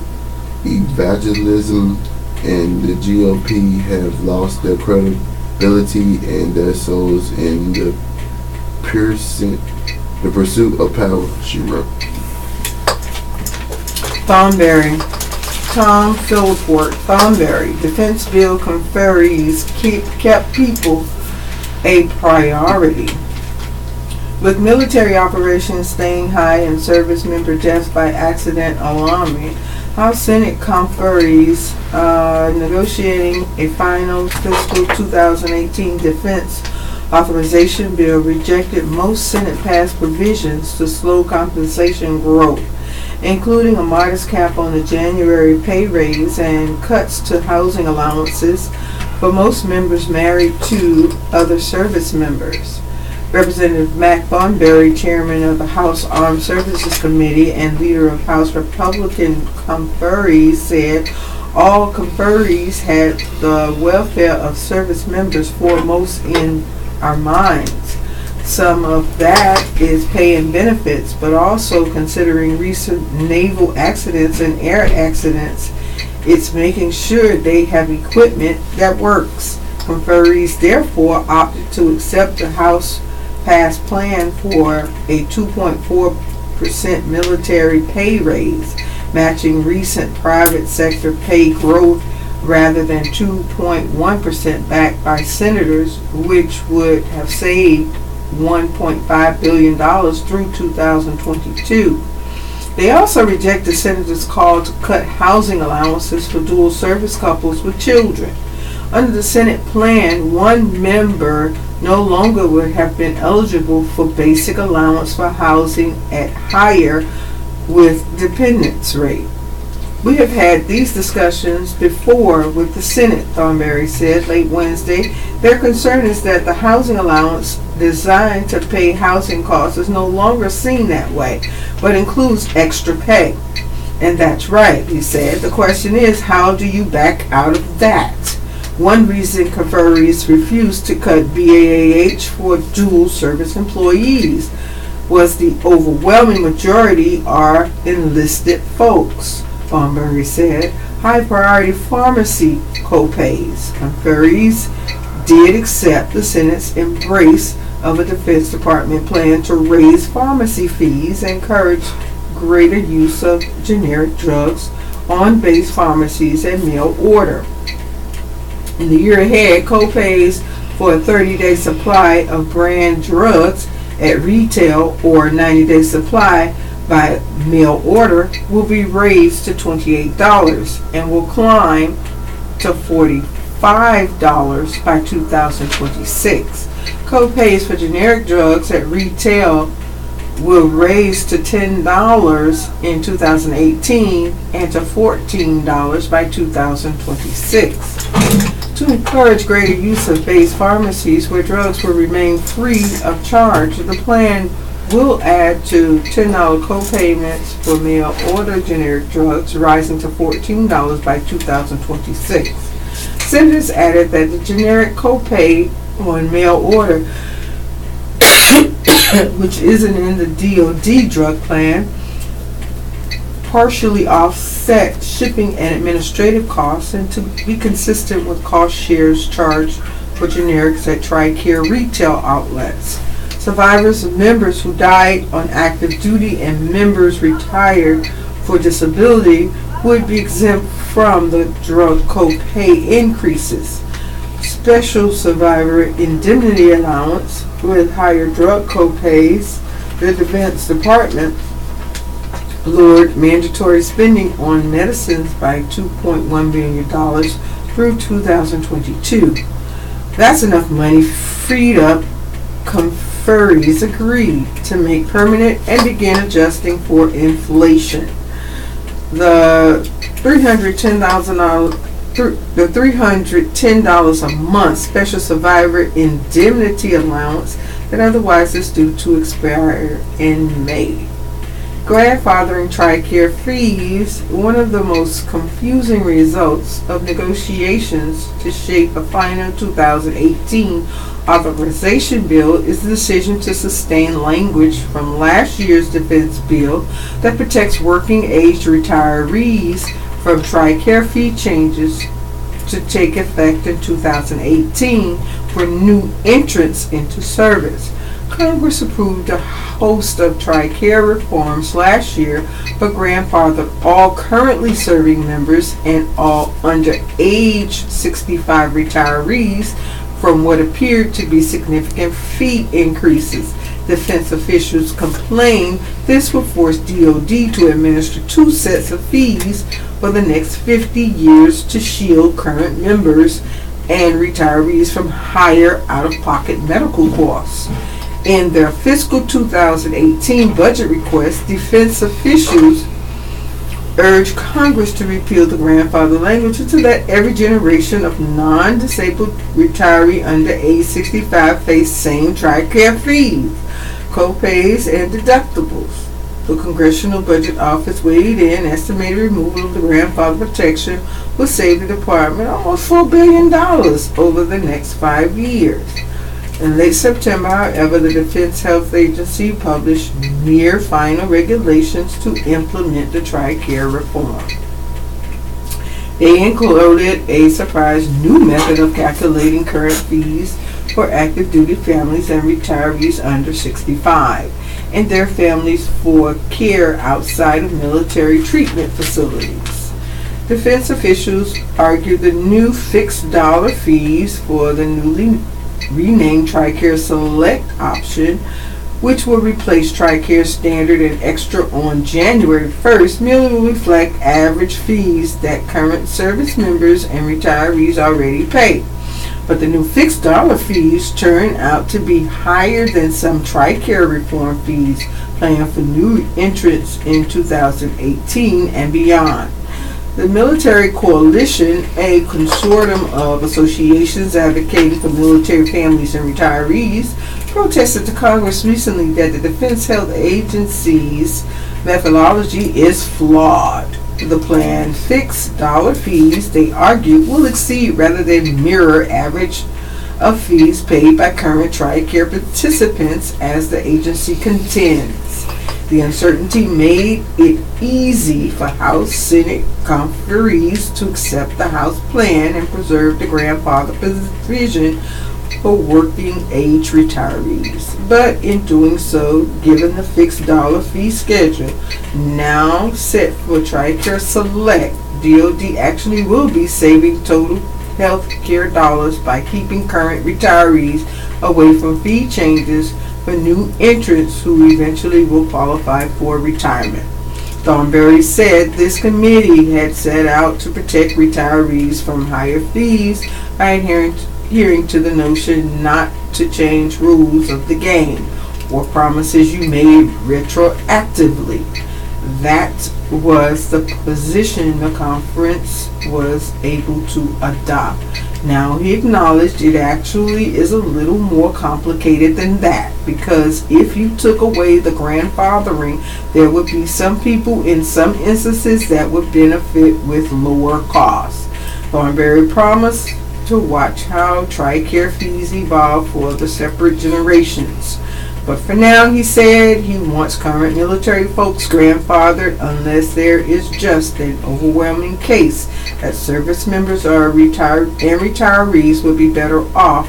evangelism and the GOP have lost their credibility and their souls in the pursuit of power, she wrote. Thornberry. Tom Philport. Thornberry. Defense bill conferees kept people a priority. With military operations staying high and service member deaths by accident alarming, House Senate conferees negotiating a final fiscal 2018 defense authorization bill rejected most Senate-passed provisions to slow compensation growth, including a modest cap on the January pay raise and cuts to housing allowances for most members married to other service members. Representative Mac Thornberry, chairman of the House Armed Services Committee and leader of House Republican conferees, said all conferees had the welfare of service members foremost in our minds. Some of that is pay and benefits, but also considering recent naval accidents and air accidents, it's making sure they have equipment that works. Conferees therefore opted to accept the House passed plan for a 2.4% military pay raise, matching recent private sector pay growth rather than 2.1% backed by senators, which would have saved $1.5 billion through 2022. They also rejected senators' call to cut housing allowances for dual service couples with children. Under the Senate plan, one member no longer would have been eligible for basic allowance for housing at higher with dependents rate. We have had these discussions before with the Senate, Thornberry said late Wednesday. Their concern is that the housing allowance designed to pay housing costs is no longer seen that way, but includes extra pay. And that's right, he said. The question is, how do you back out of that? One reason conferees refused to cut BAAH for dual service employees was the overwhelming majority are enlisted folks, Thornberry said. High priority pharmacy co-pays. Conferees did accept the Senate's embrace of a Defense Department plan to raise pharmacy fees and encourage greater use of generic drugs on base pharmacies and mail order. In the year ahead, co-pays for a 30-day supply of brand drugs at retail or 90-day supply by mail order will be raised to $28 and will climb to $45 by 2026. Co-pays for generic drugs at retail will raise to $10 in 2018 and to $14 by 2026. To encourage greater use of base pharmacies where drugs will remain free of charge, the plan will add to $10 co-payments for mail order generic drugs, rising to $14 by 2026. Senators added that the generic co-pay on mail order, which isn't in the DoD drug plan, partially offset shipping and administrative costs and to be consistent with cost shares charged for generics at TRICARE retail outlets. Survivors of members who died on active duty and members retired for disability would be exempt from the drug co-pay increases. Special survivor indemnity allowance with higher drug co-pays. The Defense Department lowered mandatory spending on medicines by $2.1 billion through 2022. That's enough money freed up. Conferees agreed to make permanent and begin adjusting for inflation. The $310 a month special survivor indemnity allowance and otherwise is due to expire in May. Grandfathering TRICARE fees, one of the most confusing results of negotiations to shape a final 2018 authorization bill, is the decision to sustain language from last year's defense bill that protects working age retirees from TRICARE fee changes to take effect in 2018 for new entrants into service. Congress approved a host of TRICARE reforms last year, but grandfathered all currently serving members and all under age 65 retirees from what appeared to be significant fee increases. Defense officials complained this would force DoD to administer two sets of fees for the next 50 years to shield current members and retirees from higher out-of-pocket medical costs. In their fiscal 2018 budget request, defense officials urged Congress to repeal the grandfather language and to let every generation of non-disabled retiree under age 65 face same TRICARE fees, co-pays, and deductibles. The Congressional Budget Office weighed in, estimated removal of the grandfather protection will save the department almost $4 billion over the next 5 years. In late September, however, the Defense Health Agency published near final regulations to implement the TRICARE reform. They included a surprise new method of calculating current fees for active duty families and retirees under 65, and their families for care outside of military treatment facilities. Defense officials argued the new fixed dollar fees for the newly renamed TRICARE Select option, which will replace TRICARE Standard and Extra on January 1st, merely will reflect average fees that current service members and retirees already pay. But the new fixed dollar fees turn out to be higher than some TRICARE reform fees planned for new entrants in 2018 and beyond. The Military Coalition, a consortium of associations advocating for military families and retirees, protested to Congress recently that the Defense Health Agency's methodology is flawed. The planned fixed dollar fees, they argue, will exceed rather than mirror average of fees paid by current TRICARE participants, as the agency contends. The uncertainty made it easy for House Senate conferees to accept the House plan and preserve the grandfather provision for working age retirees. But in doing so, given the fixed dollar fee schedule now set for TRICARE Select, DoD actually will be saving total health care dollars by keeping current retirees away from fee changes for new entrants who eventually will qualify for retirement. Thornberry said this committee had set out to protect retirees from higher fees by adhering to the notion not to change rules of the game or promises you made retroactively. That was the position the conference was able to adopt. Now, he acknowledged it actually is a little more complicated than that, because if you took away the grandfathering, there would be some people in some instances that would benefit with lower costs. Thornberry promised to watch how TRICARE fees evolve for the separate generations. But for now, he said he wants current military folks grandfathered unless there is just an overwhelming case that service members are retired and retirees would be better off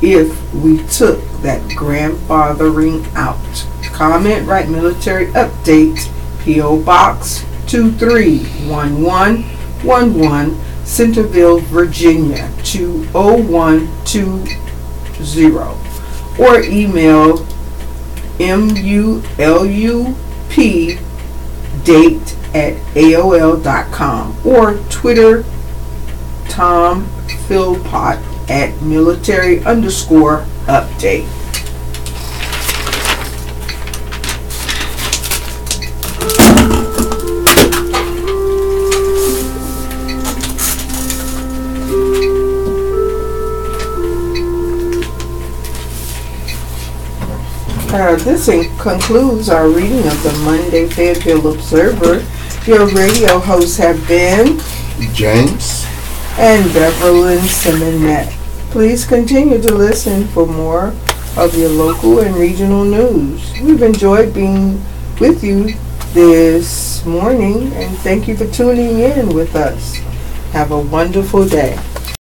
if we took that grandfathering out. Comment, write Military Update, P.O. Box 231111, Centerville, Virginia 20120, or email mulupdate@aol.com, or Twitter Tom Philpott @military_update. This concludes our reading of the Monday Fayetteville Observer. Your radio hosts have been James and Beverlyn Simonet. Please continue to listen for more of your local and regional news. We've enjoyed being with you this morning, and thank you for tuning in with us. Have a wonderful day.